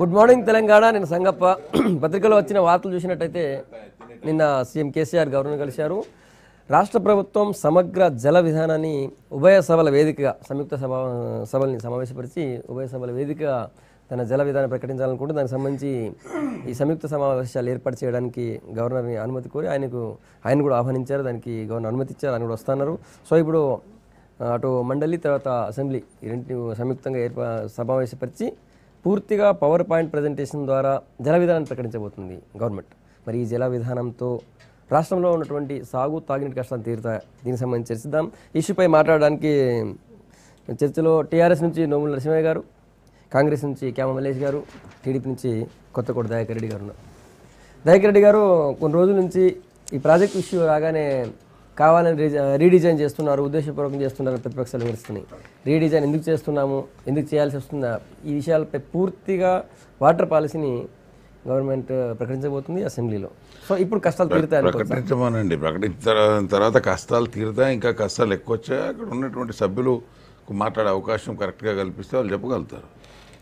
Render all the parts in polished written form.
Good morning Telangana. నేను సంగప్ప. పత్రికలో వచ్చిన వార్తలు చూసినట్టయితే నిన్న సీఎం కేసీఆర్ గవర్నర్ కలిశారు. రాష్ట్ర ప్రభుత్వం సమగ్ర జల విధానాన్ని ఉభయ సభల వేదికగా సంయుక్త సభల్ని సమావేశపరిచి ఉభయ సభల వేదికగా తన జల విధానం ప్రకటించాలనుకుంటే దానికి సంబంధించి ఈ సంయుక్త సమావేశాలు ఏర్పాటు చేయడానికి గవర్నర్ని అనుమతి కోరి ఆయన కూడా ఆహ్వానించారు. దానికి గవర్నర్ అనుమతి ఇచ్చారు. ఆయన కూడా వస్తున్నారు. సో ఇప్పుడు అటు మండలి తర్వాత అసెంబ్లీ ఈ రెండు సంయుక్తంగా సమావేశపరిచి పూర్తిగా పవర్ పాయింట్ ప్రజెంటేషన్ ద్వారా జల విధానాన్ని ప్రకటించబోతుంది గవర్నమెంట్. మరి ఈ జల విధానంతో రాష్ట్రంలో ఉన్నటువంటి సాగు తాగునీటి కష్టాలు తీరుతాయి. దీనికి సంబంధించి చర్చిద్దాం. ఇష్యూపై మాట్లాడడానికి చర్చలో టీఆర్ఎస్ నుంచి నోముల నరసింహయ్య గారు, కాంగ్రెస్ నుంచి క్యామ మల్లేష్ గారు, టీడీపీ నుంచి కొత్తకోట దయాకర్ రెడ్డి గారు ఉన్నారు. దయాకర్ రెడ్డి గారు, కొన్ని రోజుల నుంచి ఈ ప్రాజెక్ట్ ఇష్యూ రాగానే కావాలని రీడిజైన్ చేస్తున్నారు, ఉద్దేశపూర్వకం చేస్తున్నారు, ప్రతిపక్షాలు విమర్శిస్తున్నాయి. రీడిజైన్ ఎందుకు చేస్తున్నాము, ఎందుకు చేయాల్సి వస్తుందా, ఈ విషయాలపై పూర్తిగా వాటర్ పాలసీని గవర్నమెంట్ ప్రకటించబోతుంది అసెంబ్లీలో. సో ఇప్పుడు కష్టాలు తీరుతాయి ప్రకటించమనండి. ప్రకటించిన తర్వాత కష్టాలు తీరుతాయి, ఇంకా కష్టాలు ఎక్కువ వచ్చాయి. అక్కడ ఉన్నటువంటి సభ్యులకు మాట్లాడే అవకాశం కరెక్ట్గా కల్పిస్తే వాళ్ళు చెప్పగలుగుతారు.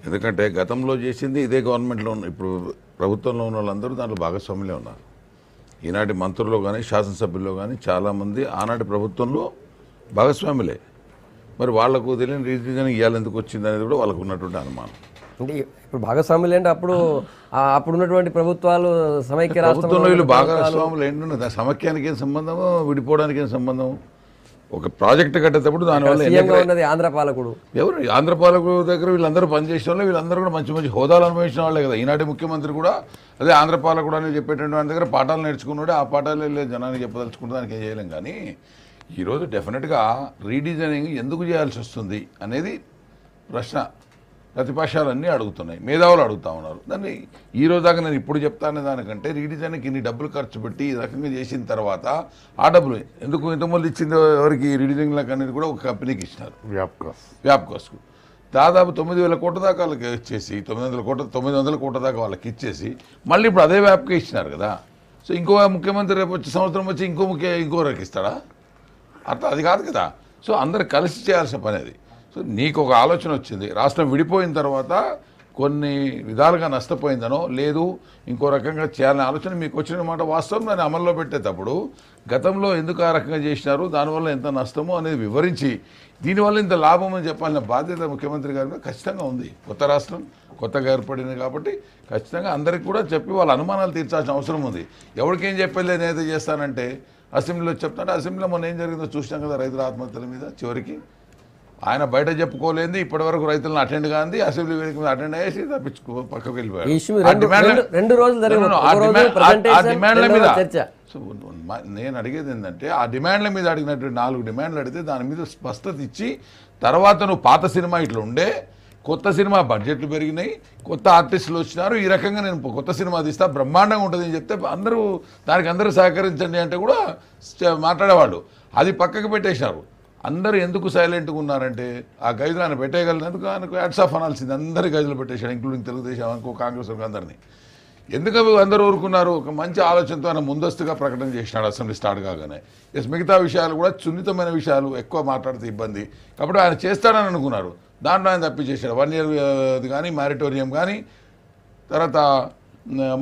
ఎందుకంటే గతంలో చేసింది ఇదే గవర్నమెంట్లో ఉన్న ఇప్పుడు ప్రభుత్వంలో ఉన్న వాళ్ళందరూ దాంట్లో భాగస్వాములే ఉన్నారు. ఈనాటి మంత్రుల్లో కానీ శాసనసభ్యుల్లో కానీ చాలామంది ఆనాటి ప్రభుత్వంలో భాగస్వాములే. మరి వాళ్లకు తెలియని రీజన్ ఇవ్వాలి ఎందుకు వచ్చింది అనేది కూడా వాళ్ళకు ఉన్నటువంటి అనుమానం. అంటే ఇప్పుడు భాగస్వాములు అంటే అప్పుడు ఉన్నటువంటి ప్రభుత్వాలు సమైక్య ప్రభుత్వంలో వీళ్ళు భాగస్వాములు ఏంటంటే సమైక్యానికి ఏం సంబంధము, విడిపోవడానికి ఏం సంబంధం? ఒక ప్రాజెక్టు కట్టేటప్పుడు దానివల్ల ఆంధ్ర పాలకుడు ఎవరు ఆంధ్ర పాలకుడు దగ్గర వీళ్ళందరూ పనిచేసిన వాళ్ళు, వీళ్ళందరూ కూడా మంచి మంచి హోదాలు అనుభవించిన వాళ్ళే కదా. ఈనాటి ముఖ్యమంత్రి కూడా అదే ఆంధ్ర పాలకుడు అని చెప్పేటువంటి వాళ్ళ దగ్గర పాఠాలు నేర్చుకున్నాడే, ఆ పాఠాలు జనానికి చెప్పదలుచుకుంటే దానికి ఏం చేయలేం. కానీ ఈరోజు డెఫినెట్గా రీడిజైనింగ్ ఎందుకు చేయాల్సి వస్తుంది అనేది ప్రశ్న ప్రతిపక్షాలన్నీ అడుగుతున్నాయి, మేధావులు అడుగుతూ ఉన్నారు. దాన్ని ఈ రోజు దాకా నేను ఇప్పుడు చెప్తానే దానికంటే రీడిజైన్కి ఇన్ని డబ్బులు ఖర్చు పెట్టి ఈ రకంగా చేసిన తర్వాత ఆ డబ్బులు ఎందుకు ఇంతమంది ఇచ్చింది ఎవరికి రీడిజైన్లకు అనేది కూడా ఒక కంపెనీకి ఇచ్చినారు, వ్యాప్కాస్కు. దాదాపు 9,000 కోట్ల దాకా వాళ్ళకి ఇచ్చేసి 900 కోట్ల దాకా వాళ్ళకి ఇచ్చేసి మళ్ళీ ఇప్పుడు అదే వ్యాప్కే ఇచ్చినారు కదా. సో ఇంకో ముఖ్యమంత్రి రేపు వచ్చే సంవత్సరం వచ్చి ఇంకోరికి ఇస్తాడా? అట్లా అది కాదు కదా. సో అందరు కలిసి చేయాల్సిన పని అది. సో నీకు ఒక ఆలోచన వచ్చింది, రాష్ట్రం విడిపోయిన తర్వాత కొన్ని విధాలుగా నష్టపోయిందనో లేదు ఇంకో రకంగా చేయాలనే ఆలోచన మీకు వచ్చిన మాట వాస్తవం. దాన్ని అమల్లో పెట్టేటప్పుడు గతంలో ఎందుకు ఆ రకంగా చేసినారు, దానివల్ల ఎంత నష్టమో అనేది వివరించి దీనివల్ల ఇంత లాభం అని చెప్పాలనే బాధ్యత ముఖ్యమంత్రి గారి మీద ఖచ్చితంగా ఉంది. కొత్త రాష్ట్రం కొత్తగా ఏర్పడింది కాబట్టి ఖచ్చితంగా అందరికీ కూడా చెప్పి వాళ్ళ అనుమానాలు తీర్చాల్సిన అవసరం ఉంది. ఎవరికేం చెప్పలేదు నేనైతే చేస్తానంటే అసెంబ్లీలో చెప్తానంటే అసెంబ్లీలో మొన్న ఏం జరిగిందో చూసినాం కదా. రైతుల ఆత్మహత్యల మీద చివరికి ఆయన బయట చెప్పుకోలేంది, ఇప్పటి వరకు రైతులను అటెండ్ కాంది, అసెంబ్లీ వేదిక మీద అటెండ్ అయ్యేసి తప్పించుకో పక్కకు వెళ్ళిపోయాడు. నేను అడిగేది ఏంటంటే ఆ డిమాండ్ల మీద అడిగినట్టు 4 డిమాండ్లు అడిగితే దాని మీద స్పష్టత ఇచ్చి తర్వాత నువ్వు పాత సినిమా ఇట్లా ఉండే, కొత్త సినిమా బడ్జెట్లు పెరిగినాయి, కొత్త ఆర్టిస్టులు వచ్చినారు, ఈ రకంగా నేను కొత్త సినిమా తీస్తా బ్రహ్మాండంగా ఉంటుంది అని చెప్తే అందరూ సహకరించండి అంటే కూడా మాట్లాడేవాళ్ళు. అది పక్కకు పెట్టేశారు. అందరూ ఎందుకు సైలెంట్గా ఉన్నారంటే ఆ గైజులు ఆయన పెట్టేయగలిగినందుకు ఆయనకు హ్యాట్స్ ఆఫ్ అనాల్సింది. అందరి గైజులు పెట్టేశాడు, ఇంక్లూడింగ్ తెలుగుదేశం అనుకో కాంగ్రెస్ అందరినీ. ఎందుకు అందరూ ఊరుకున్నారు? ఒక మంచి ఆలోచనతో ఆయన ముందస్తుగా ప్రకటన చేసినాడు అసెంబ్లీ స్టార్ట్ కాగానే. మిగతా విషయాలు కూడా సున్నితమైన విషయాలు ఎక్కువ మాట్లాడితే ఇబ్బంది కాబట్టి ఆయన చేస్తాడని అనుకున్నారు. దాంట్లో ఆయన తప్పించేశాడు. 1 year కానీ మారిటోరియం కానీ తర్వాత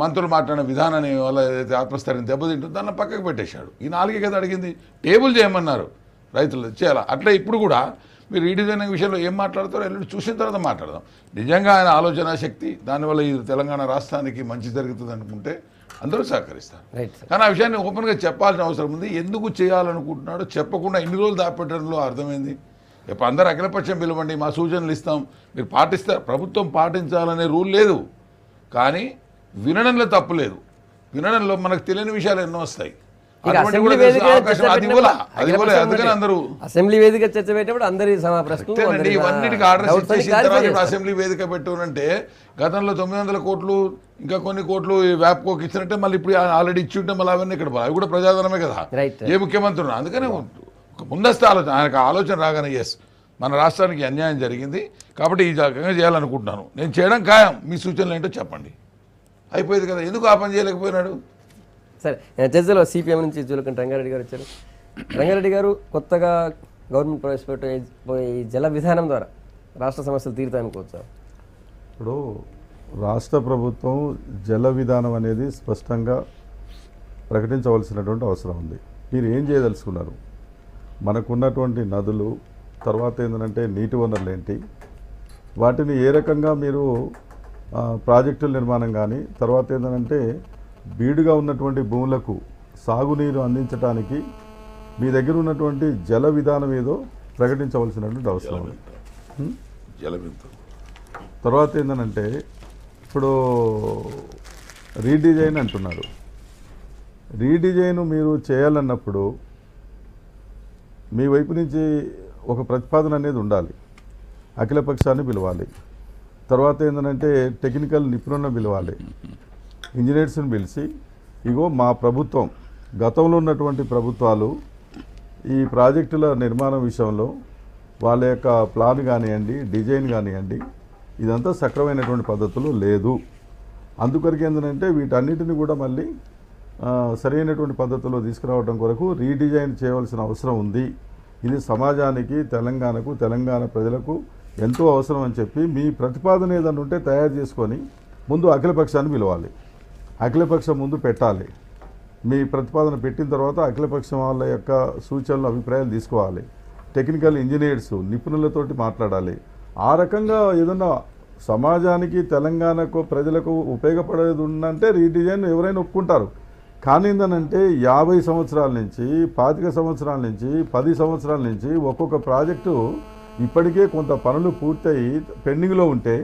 మంత్రులు మాట్లాడిన విధానాన్ని వాళ్ళ ఆత్మస్థైర్యం దెబ్బతింటుంది దాన్ని పక్కకు పెట్టేశాడు. ఈ 4 కదా అడిగింది, టేబుల్ చేయమన్నారు రైతులు చేయాలి. అట్లా ఇప్పుడు కూడా మీరు రీడిజైనింగ్ విషయంలో ఏం మాట్లాడతారో ఎల్లుండి చూసిన తర్వాత మాట్లాడదాం. నిజంగా ఆయన ఆలోచన శక్తి దానివల్ల ఈ తెలంగాణ రాష్ట్రానికి మంచి జరుగుతుంది అనుకుంటే అందరూ సహకరిస్తారు. కానీ ఆ విషయాన్ని ఓపెన్గా చెప్పాల్సిన అవసరం ఉంది. ఎందుకు చేయాలనుకుంటున్నాడో చెప్పకుండా ఇన్ని రోజులు దాపెట్టడంలో అర్థమైంది. ఇప్పుడు అందరూ అఖిలపక్షం పిలవండి, మా సూచనలు ఇస్తాం, మీరు పాటిస్తారు. ప్రభుత్వం పాటించాలనే రూల్ లేదు, కానీ వినడంలో తప్పు లేదు. వినడంలో మనకు తెలియని విషయాలు ఎన్నో వస్తాయి. అసెంబ్లీ వేదిక చర్చ పెట్టినప్పుడు అందరి ఇవన్నిటికి ఆర్డర్ ఇచ్చేసిన తర్వాత అసెంబ్లీ వేదిక పెట్టునంటే గతంలో 900 కోట్లు ఇంకా కొన్ని కోట్లు వ్యాప్కోకి ఇచ్చినట్టే మళ్ళీ ఇప్పుడు ఆల్రెడీ ఇచ్చి ఉంటే మళ్ళీ అవన్నీ ఇక్కడ అవి కూడా ప్రజాధనమే కదా ఏ ముఖ్యమంత్రి. అందుకనే ముందస్తు ఆలోచన ఆయనకు ఆలోచన రాగానే ఎస్ మన రాష్ట్రానికి అన్యాయం జరిగింది కాబట్టి ఈ రకంగా చేయాలనుకుంటున్నాను, నేను చేయడం ఖాయం, మీ సూచనలు ఏంటో చెప్పండి, అయిపోయింది కదా. ఎందుకు ఆ పని చేయలేకపోయినాడు? సరే, చర్చలో సిపిఎం నుంచి జూలకంటి రంగారెడ్డి గారు వచ్చారు. రంగారెడ్డి గారు, కొత్తగా గవర్నమెంట్ ప్రవేశపెట్టే ఈ జల విధానం ద్వారా రాష్ట్ర సమస్యలు తీరుతాయనుకోవచ్చు? ఇప్పుడు రాష్ట్ర ప్రభుత్వం జల విధానం అనేది స్పష్టంగా ప్రకటించవలసినటువంటి అవసరం ఉంది. మీరు ఏం చేయదలుచుకున్నారు? మనకున్నటువంటి నదులు, తర్వాత ఏంటంటే నీటి వనరులు ఏంటి, వాటిని ఏ రకంగా మీరు ప్రాజెక్టుల నిర్మాణం కానీ, తర్వాత ఏంటంటే బీడుగా ఉన్నటువంటి భూములకు సాగునీరు అందించడానికి మీ దగ్గర ఉన్నటువంటి జల విధానం ఏదో ప్రకటించవలసినటువంటి అవసరం ఉంది. తర్వాత ఏంటంటే ఇప్పుడు రీడిజైన్ అంటున్నారు. రీడిజైన్ మీరు చేయాలన్నప్పుడు మీ వైపు నుంచి ఒక ప్రతిపాదన అనేది ఉండాలి. అఖిలపక్షాన్ని పిలవాలి. తర్వాత ఏంటంటే టెక్నికల్ నిపుణులను పిలవాలి. ఇంజనీర్స్ని పిలిచి, ఇగో మా ప్రభుత్వం, గతంలో ఉన్నటువంటి ప్రభుత్వాలు ఈ ప్రాజెక్టుల నిర్మాణం విషయంలో వాళ్ళ యొక్క ప్లాన్ కానివ్వండి, డిజైన్ కానివ్వండి, ఇదంతా సక్రమైనటువంటి పద్ధతులు లేదు. అందుకొరకు ఏంటంటే వీటన్నిటిని కూడా మళ్ళీ సరైనటువంటి పద్ధతుల్లో తీసుకురావడం కొరకు రీడిజైన్ చేయవలసిన అవసరం ఉంది. ఇది సమాజానికి, తెలంగాణకు, తెలంగాణ ప్రజలకు ఎంతో అవసరం అని చెప్పి మీ ప్రతిపాదన ఏదైనా ఉంటే తయారు చేసుకొని ముందు అఖిలపక్షాన్ని పిలవాలి. అఖిలపక్షం ముందు పెట్టాలి. మీ ప్రతిపాదన పెట్టిన తర్వాత అఖిలపక్షం వాళ్ళ యొక్క సూచనలు, అభిప్రాయాలు తీసుకోవాలి. టెక్నికల్ ఇంజనీర్స్, నిపుణులతోటి మాట్లాడాలి. ఆ రకంగా ఏదన్నా సమాజానికి, తెలంగాణకు, ప్రజలకు ఉపయోగపడేది ఉందంటే రీడిజైన్ ఎవరైనా ఒప్పుకుంటారు. కానీ ఏంటంటే 50 సంవత్సరాల నుంచి, 25 సంవత్సరాల నుంచి, 10 సంవత్సరాల నుంచి ఒక్కొక్క ప్రాజెక్టు ఇప్పటికే కొంత పనులు పూర్తయి పెండింగ్లో ఉంటే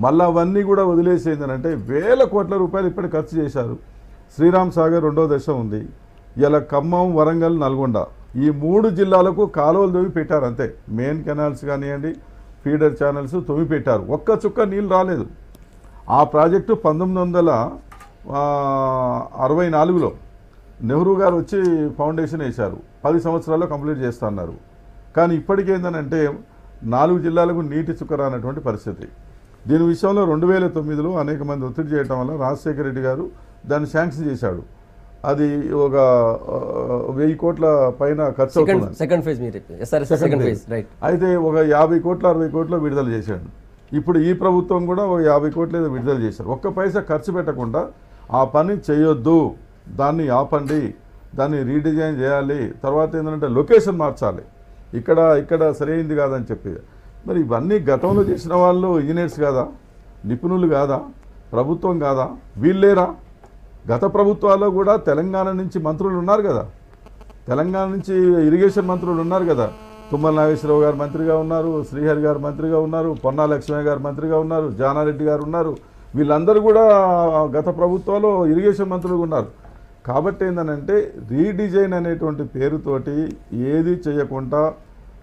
మళ్ళీ అవన్నీ కూడా వదిలేసేందనంటే వేల కోట్ల రూపాయలు ఇప్పటికి ఖర్చు చేశారు. శ్రీరామ్ సాగర్ 2వ దశ ఉంది. ఇలా ఖమ్మం, వరంగల్, నల్గొండ ఈ 3 జిల్లాలకు కాలువలు తవ్వి పెట్టారు. అంతే. మెయిన్ కెనాల్స్ కానివ్వండి, ఫీడర్ ఛానల్స్ తవ్వి పెట్టారు. ఒక్క చుక్క నీళ్ళు రాలేదు. ఆ ప్రాజెక్టు 1964లో నెహ్రూ గారు వచ్చి ఫౌండేషన్ వేశారు. 10 సంవత్సరాల్లో కంప్లీట్ చేస్తా అన్నారు. కానీ ఇప్పటికేందనంటే 4 జిల్లాలకు నీటి చుక్క రానటువంటి పరిస్థితి. దీని విషయంలో 2009లో అనేక మంది ఒత్తిడి చేయడం వల్ల రాజశేఖర రెడ్డి గారు దాన్ని శాంక్షన్ చేశాడు. అది ఒక 1000 కోట్ల పైన ఖర్చు అవుతుంది. సెకండ్ ఫేజ్ మీరు సెకండ్ ఫేజ్ రైట్. అయితే ఒక 50 కోట్ల 60 కోట్ల విడుదల చేశాడు. ఇప్పుడు ఈ ప్రభుత్వం కూడా ఒక 50 కోట్లు ఏదో విడుదల చేశారు. ఒక్క పైసా ఖర్చు పెట్టకుండా ఆ పని చేయొద్దు, దాన్ని ఆపండి, దాన్ని రీడిజైన్ చేయాలి. తర్వాత ఏంటంటే లొకేషన్ మార్చాలి, ఇక్కడ సరైంది కాదని చెప్పి. మరి ఇవన్నీ గతంలో చేసిన వాళ్ళు ఇంజనీర్స్ కాదా? నిపుణులు కాదా? ప్రభుత్వం కాదా? వీళ్ళేరా? గత ప్రభుత్వాల్లో కూడా తెలంగాణ నుంచి మంత్రులు ఉన్నారు కదా, తెలంగాణ నుంచి ఇరిగేషన్ మంత్రులు ఉన్నారు కదా. తుమ్మల నాగేశ్వరరావు గారు మంత్రిగా ఉన్నారు, శ్రీహరి గారు మంత్రిగా ఉన్నారు, పొన్నా లక్ష్మయ్య గారు మంత్రిగా ఉన్నారు, జానారెడ్డి గారు ఉన్నారు. వీళ్ళందరూ కూడా గత ప్రభుత్వాల్లో ఇరిగేషన్ మంత్రులు ఉన్నారు. కాబట్టి ఏంటంటే రీడిజైన్ అనేటువంటి పేరుతోటి ఏది చేయకుండా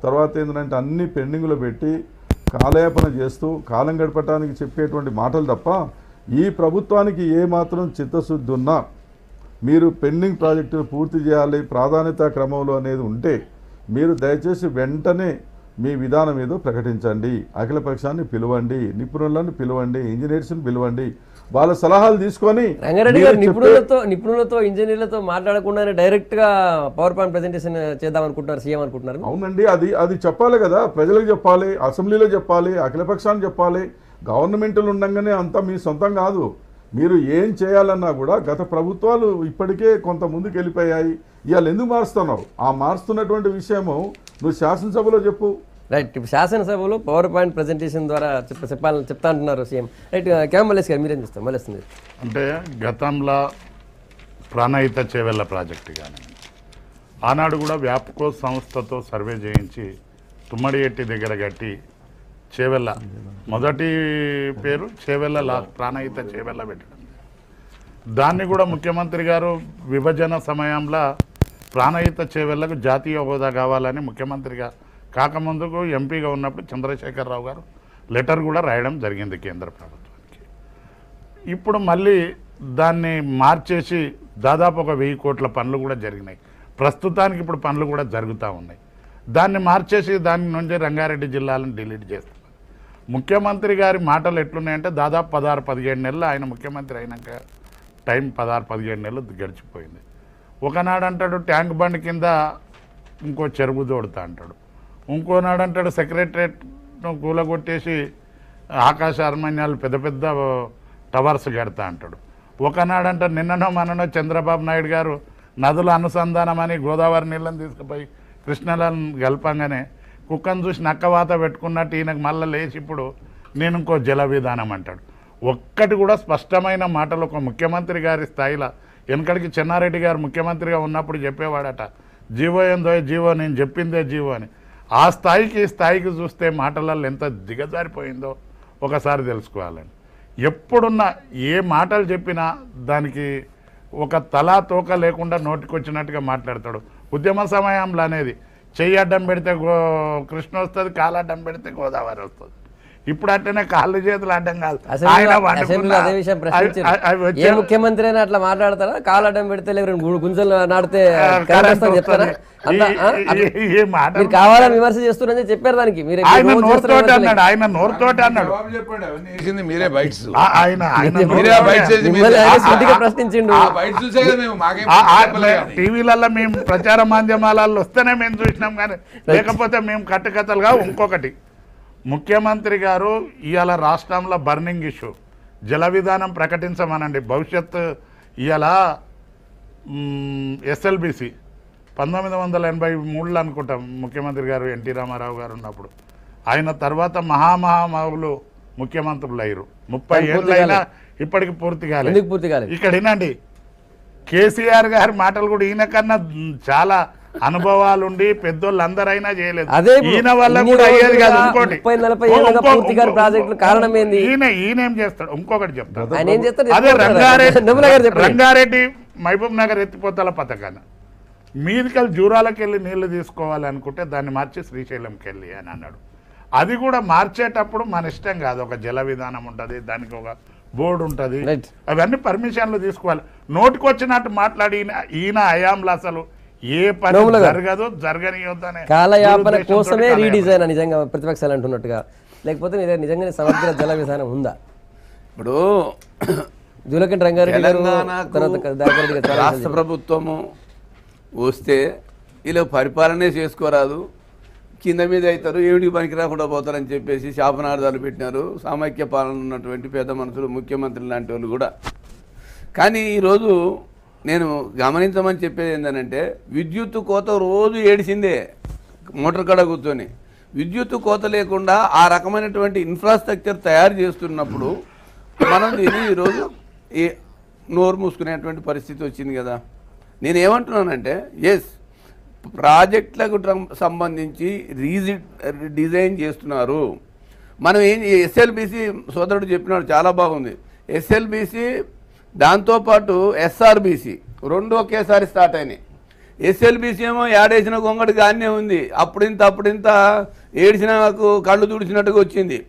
తర్వాత ఏంటంటే అన్ని పెండింగ్లో పెట్టి కాలయాపన చేస్తూ కాలం గడపడానికి చెప్పేటువంటి మాటలు తప్ప ఈ ప్రభుత్వానికి ఏమాత్రం చిత్తశుద్ధి ఉన్నా మీరు పెండింగ్ ప్రాజెక్టులు పూర్తి చేయాలి ప్రాధాన్యత క్రమంలో అనేది ఉంటే మీరు దయచేసి వెంటనే మీ విధానం ఏదో ప్రకటించండి. అఖిలపక్షాన్ని పిలవండి, నిపుణులను పిలవండి, ఇంజనీర్స్ని పిలవండి, వాళ్ళ సలహాలు తీసుకొని. రంగారెడ్డి గారు నిపుణులతో ఇంజనీర్లతో మాట్లాడకుండానే డైరెక్ట్ గా పవర్ పాయింట్ ప్రెజెంటేషన్ చేద్దాం అనుకుంటున్నారు సీఎం అనుకుంటున్నారు. అవునండి, అది చెప్పాలి కదా, ప్రజలకు చెప్పాలి, అసెంబ్లీలో చెప్పాలి, అఖిలపక్షాన్ని చెప్పాలి. గవర్నమెంట్లు ఉండగానే అంతా మీ సొంతం కాదు. మీరు ఏం చేయాలన్నా కూడా గత ప్రభుత్వాలు ఇప్పటికే కొంత ముందుకు వెళ్ళిపోయాయి. ఇవాళ ఎందుకు మారుస్తున్నావు? ఆ మారుస్తున్నటువంటి విషయము నువ్వు శాసనసభలో చెప్పు. రైట్. ఇప్పుడు శాసనసభలో పవర్ పాయింట్ ప్రజెంటేషన్ ద్వారా చెప్తా అంటున్నారు సీఎం. రైట్. మల్లేష్ గారు మీరేం చేస్తారు? మళ్ళీ అంటే గతంలో ప్రాణహిత చేవెళ్ళ ప్రాజెక్టు కానీ ఆనాడు కూడా వ్యాప్కో సంస్థతో సర్వే చేయించి తుమ్మడి ఎట్టి దగ్గర కట్టి చేవెళ్ళ మొదటి పేరు చేవెళ్ళ ప్రాణహిత చేవెళ్ళ పెట్టడం. దాన్ని కూడా ముఖ్యమంత్రి గారు విభజన సమయంలో ప్రాణహిత చేవెళ్ళకు జాతీయ హోదా కావాలని ముఖ్యమంత్రిగా కాకముందుకు ఎంపీగా ఉన్నప్పుడు చంద్రశేఖరరావు గారు లెటర్ కూడా రాయడం జరిగింది కేంద్ర ప్రభుత్వానికి. ఇప్పుడు మళ్ళీ దాన్ని మార్చేసి దాదాపు ఒక 1000 కోట్ల పనులు కూడా జరిగినాయి. ప్రస్తుతానికి ఇప్పుడు పనులు కూడా జరుగుతూ ఉన్నాయి. దాన్ని మార్చేసి దాని నుంచి రంగారెడ్డి జిల్లాలను డిలీట్ చేస్తున్నారు. ముఖ్యమంత్రి గారి మాటలు ఎట్లున్నాయంటే దాదాపు 16-17 నెలలు ఆయన ముఖ్యమంత్రి అయినాక టైం 16-17 నెలలు గడిచిపోయింది. ఒకనాడు అంటాడు ట్యాంక్ బండ్ కింద ఇంకో చెరువు దోడుతా అంటాడు, ఇంకోనాడు అంటాడు సెక్రటరేట్ను కూలగొట్టేసి ఆకాశ అర్మన్యాలు పెద్ద పెద్ద టవర్స్ కడతా అంటాడు. ఒకనాడంట నిన్ననో మననో చంద్రబాబు నాయుడు గారు నదుల అనుసంధానం అని గోదావరి నీళ్ళని తీసుకుపోయి కృష్ణలను కలపంగానే కుక్కను చూసి నక్కవాత పెట్టుకున్నట్టు ఈయనకు మళ్ళీ లేచి ఇప్పుడు నేను ఇంకో జల విధానం అంటాడు. ఒక్కటి కూడా స్పష్టమైన మాటలు ఒక ముఖ్యమంత్రి గారి స్థాయిలో వెనకడికి చెన్నారెడ్డి గారు ముఖ్యమంత్రిగా ఉన్నప్పుడు చెప్పేవాడట, జీవో ఏందో జీవో, నేను చెప్పిందే జీవో అని. ఆ స్థాయికి ఈ స్థాయికి చూస్తే మాటలలో ఎంత దిగజారిపోయిందో ఒకసారి తెలుసుకోవాలండి. ఎప్పుడున్నా ఏ మాటలు చెప్పినా దానికి ఒక తలా తోక లేకుండా నోటికొచ్చినట్టుగా మాట్లాడతాడు. ఉద్యమ సమయంలో అనేది చెయ్యి అడ్డం పెడితే కృష్ణ వస్తుంది, కాలు అడ్డం పెడితే గోదావరి వస్తుంది. ఇప్పుడు అట్టనే కాళ్ళు చేతులు అడ్డం కాదు. అదే విషయం ప్రశ్నించారు. ఏ ముఖ్యమంత్రి అయినా అట్లా మాట్లాడతారా? కాలు అడ్డం పెడితే లేవు గుంజలు నాడితే చెప్తారా? మీరు కావాలని విమర్శ చేస్తున్నారని చెప్పారు. దానికి మీరు ఆయన నోరుతోటి అన్నాడు, ఆయన నోరుతోటి అన్నాడు. మీరే బైట్స్ ప్రశ్నించిండు. టీవీలలో మేము ప్రచార మాధ్యమాలలో వస్తేనే మేము చూసినాం, కానీ లేకపోతే మేము కట్టుకథలుగా. ఇంకొకటి, ముఖ్యమంత్రి గారు ఇవాళ రాష్ట్రంలో బర్నింగ్ ఇష్యూ జల విధానం ప్రకటించమనండి. భవిష్యత్తు ఇవాళ ఎస్ఎల్బిసి 1983లో అనుకుంటాం ముఖ్యమంత్రి గారు ఎన్టీ రామారావు గారు ఉన్నప్పుడు. ఆయన తర్వాత మహామహామహులు ముఖ్యమంత్రులు అయ్యారు. 30 ఏళ్ళు అయినా ఇప్పటికి పూర్తి కాలేదు. ఇక్కడ వినండి, కేసీఆర్ గారి మాటలు కూడా ఈయన కన్నా చాలా అనుభవాలుండి పెద్దోళ్ళు అందరైనా చేయలేదు. ఈయన వల్ల కూడా అయ్యేది కాదు. ఇంకోటి ఈయనేం చేస్తాడు, ఇంకొకటి చెప్తాడు. అదే రంగారెడ్డి మహబూబ్ నగర్ ఎత్తిపోతల పథకాన్ని మీదికెళ్ళి జూరాలకు వెళ్ళి నీళ్లు తీసుకోవాలి అనుకుంటే దాన్ని మార్చి శ్రీశైలంకి వెళ్ళి అని అన్నాడు. అది కూడా మార్చేటప్పుడు మన ఇష్టం కాదు, ఒక జల విధానం ఉంటుంది, దానికి ఒక బోర్డు ఉంటుంది, అవన్నీ పర్మిషన్లు తీసుకోవాలి. నోటికొచ్చినట్టు మాట్లాడి ఈయన హయాంలో అసలు ఏ పని జరగదు, జరగనియొద్దనే కాలయాపన కోసమే రీడిజైన్ నిజంగా ప్రతిపక్షాలు అంటున్నట్టుగా. లేకపోతే నిజంగానే సమగ్ర జల విధానం ఉందా? ఇప్పుడు జూలకంటి రంగారెడ్డి రాష్ట్ర ప్రభుత్వము వస్తే ఇలా పరిపాలనే చేసుకోరాదు, కింద మీద అవుతారు, ఏమిటికి పనికి రాకుండా పోతారని చెప్పేసి శాపనార్థాలు పెట్టినారు సామైక్య పాలన ఉన్నటువంటి పెద్ద మనుషులు, ముఖ్యమంత్రి లాంటి వాళ్ళు కూడా. కానీ ఈరోజు నేను గమనించమని చెప్పేది ఏంటంటే, విద్యుత్ కోత రోజు ఏడిసిందే మోటార్ కాడ కూర్చొని. విద్యుత్ కోత లేకుండా ఆ రకమైనటువంటి ఇన్ఫ్రాస్ట్రక్చర్ తయారు చేస్తున్నప్పుడు మనం దీన్ని ఈరోజు నోరు మూసుకునేటువంటి పరిస్థితి వచ్చింది కదా. నేనేమంటున్నానంటే, ఎస్ ప్రాజెక్టులకు సంబంధించి డిజైన్ చేస్తున్నారు. మనం ఎస్ఎల్బిసి సోదరుడు చెప్పినాడు, చాలా బాగుంది. ఎస్ఎల్బిసి దాంతోపాటు ఎస్ఆర్బిసి రెండు ఒకేసారి స్టార్ట్ అయినాయి. ఎస్ఎల్బిసి ఏమో ఏడేసిన గొంగడి గానే ఉంది, అప్పుడింత ఏడిసిన కళ్ళు తుడిచినట్టుగా వచ్చింది.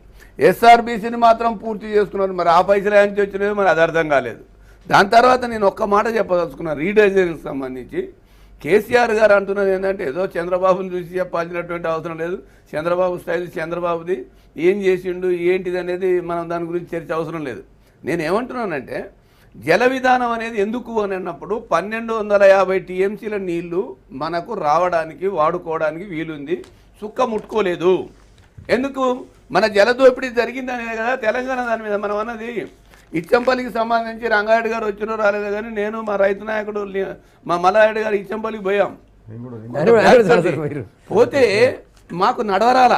ఎస్ఆర్బిసిని మాత్రం పూర్తి చేసుకున్నారు. మరి ఆ పైసలు ఏంటి వచ్చినాయో మరి అది అర్థం కాలేదు. దాని తర్వాత నేను ఒక్క మాట చెప్పదలుచుకున్నాను, రీడైజైన్కి సంబంధించి. కేసీఆర్ గారు అంటున్నది ఏంటంటే, ఏదో చంద్రబాబుని చూసి చెప్పాల్సినటువంటి అవసరం లేదు, చంద్రబాబు స్టైల్ చంద్రబాబుది, ఏం చేసిండు ఏంటిది అనేది మనం దాని గురించి చర్చ అవసరం లేదు. నేనేమంటున్నానంటే, జల విధానం అనేది ఎందుకు అని అన్నప్పుడు 1250 టీఎంసీల నీళ్లు మనకు రావడానికి వాడుకోవడానికి వీలుంది, సుక్క ముట్టుకోలేదు. ఎందుకు? మన జలదోపిడీ జరిగిందనే కదా తెలంగాణ దాని మీద మనం అన్నది. ఇచ్చంపల్లికి సంబంధించి రంగారెడ్డి గారు వచ్చినో రాలేదు, కానీ నేను మా రైతు నాయకుడు మా మల్లారెడ్డి గారు ఇచ్చంపల్లికి పోయాం. పోతే మాకు నడవరాల,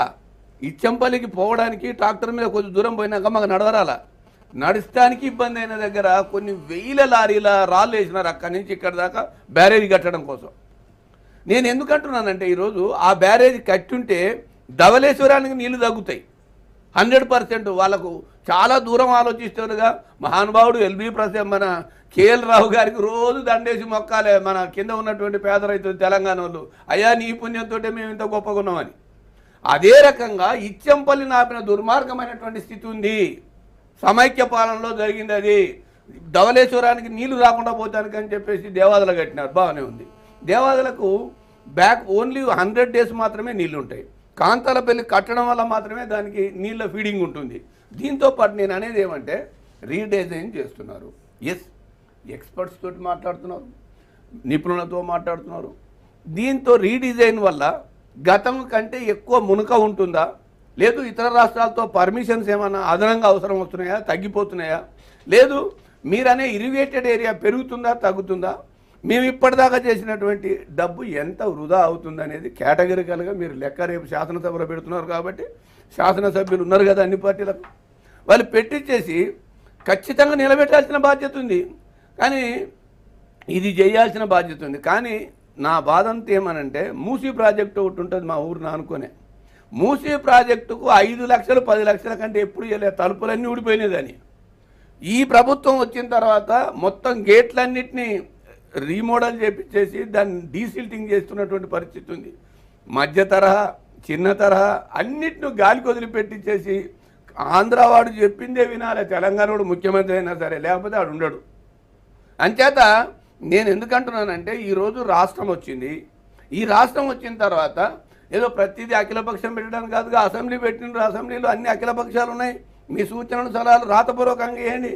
ఇచ్చంపల్లికి పోవడానికి ట్రాక్టర్ మీద కొంచెం దూరం పోయినాక మాకు నడవరాల. నడుస్తానికి ఇబ్బంది అయిన దగ్గర కొన్ని వేల లారీల రాళ్ళు వేసినారు అక్కడి నుంచి ఇక్కడ దాకా బ్యారేజ్ కట్టడం కోసం. నేను ఎందుకంటున్నానంటే, ఈరోజు ఆ బ్యారేజ్ కట్టుంటే ధవళేశ్వరానికి నీళ్లు తగ్గుతాయి 100%. వాళ్ళకు చాలా దూరం ఆలోచిస్తారుగా. మహానుభావుడు ఎల్బీ ప్రసాద్ మన కేఎల్ రావు గారికి రోజు దండేసి మొక్కాలే మన కింద ఉన్నటువంటి పేద రైతులు తెలంగాణ వాళ్ళు, అయ్యా నీ పుణ్యంతో మేము ఇంత గొప్పగా ఉన్నామని. అదే రకంగా ఇచ్చంపల్లి నాపిన దుర్మార్గమైనటువంటి స్థితి ఉంది. సమైక్య పాలనలో జరిగింది అది. ధవళేశ్వరానికి నీళ్లు రాకుండా పోతానికి అని చెప్పేసి దేవాదులు కట్టినారు, బాగానే ఉంది. దేవాదులకు బ్యాక్ ఓన్లీ 100 డేస్ మాత్రమే నీళ్లు ఉంటాయి. కాంతాలపల్లి కట్టడం వల్ల మాత్రమే దానికి నీళ్ళ ఫీడింగ్ ఉంటుంది. దీంతో పాటు నేను అనేది ఏమంటే, రీడిజైన్ చేస్తున్నారు. ఎస్, ఎక్స్పర్ట్స్ తోటి మాట్లాడుతున్నారు, నిపుణులతో మాట్లాడుతున్నారు. దీంతో రీడిజైన్ వల్ల గతం కంటే ఎక్కువ మునుక ఉంటుందా లేదు ఇతర రాష్ట్రాలతో పర్మిషన్స్ ఏమన్నా అదనంగా అవసరం వస్తున్నాయా, తగ్గిపోతున్నాయా, లేదు మీరనే ఇరివేటెడ్ ఏరియా పెరుగుతుందా తగ్గుతుందా, మేము ఇప్పటిదాకా చేసినటువంటి డబ్బు ఎంత వృధా అవుతుంది అనేది కేటగిరికల్గా మీరు లెక్క రేపు శాసనసభలో పెడుతున్నారు. కాబట్టి శాసనసభ్యులు ఉన్నారు కదా అన్ని పార్టీలకు, వాళ్ళు పెట్టించేసి ఖచ్చితంగా నిలబెట్టాల్సిన బాధ్యత ఉంది, కానీ ఇది చేయాల్సిన బాధ్యత ఉంది. కానీ నా బాధ అంతా ఏమనంటే మూసీ ప్రాజెక్టు ఒకటి ఉంటుంది మా ఊరు నానుకొనే, మూసీ ప్రాజెక్టుకు 5 లక్షలు 10 లక్షల కంటే ఎప్పుడు చేయలేదు, తలుపులన్నీ ఊడిపోయినాయని. ఈ ప్రభుత్వం వచ్చిన తర్వాత మొత్తం గేట్లన్నింటినీ రీమోడల్ చేపించేసి దాన్ని డీసిల్టింగ్ చేస్తున్నటువంటి పరిస్థితి ఉంది. మధ్య తరహా చిన్న తరహా అన్నిటిని గాలికి వదిలిపెట్టించేసి ఆంధ్ర వాడు చెప్పిందే వినాలి, తెలంగాణ వాడు ముఖ్యమంత్రి అయినా సరే, లేకపోతే వాడు ఉండడు. అంచేత నేను ఎందుకంటున్నానంటే ఈరోజు రాష్ట్రం వచ్చింది, ఈ రాష్ట్రం వచ్చిన తర్వాత ఏదో ప్రతిదీ అఖిలపక్షం పెట్టడానికి కాదుగా, అసెంబ్లీ పెట్టిన అసెంబ్లీలో అన్ని అఖిలపక్షాలు ఉన్నాయి, మీ సూచనలు సలహాలు రాతపూర్వకంగా వేయండి.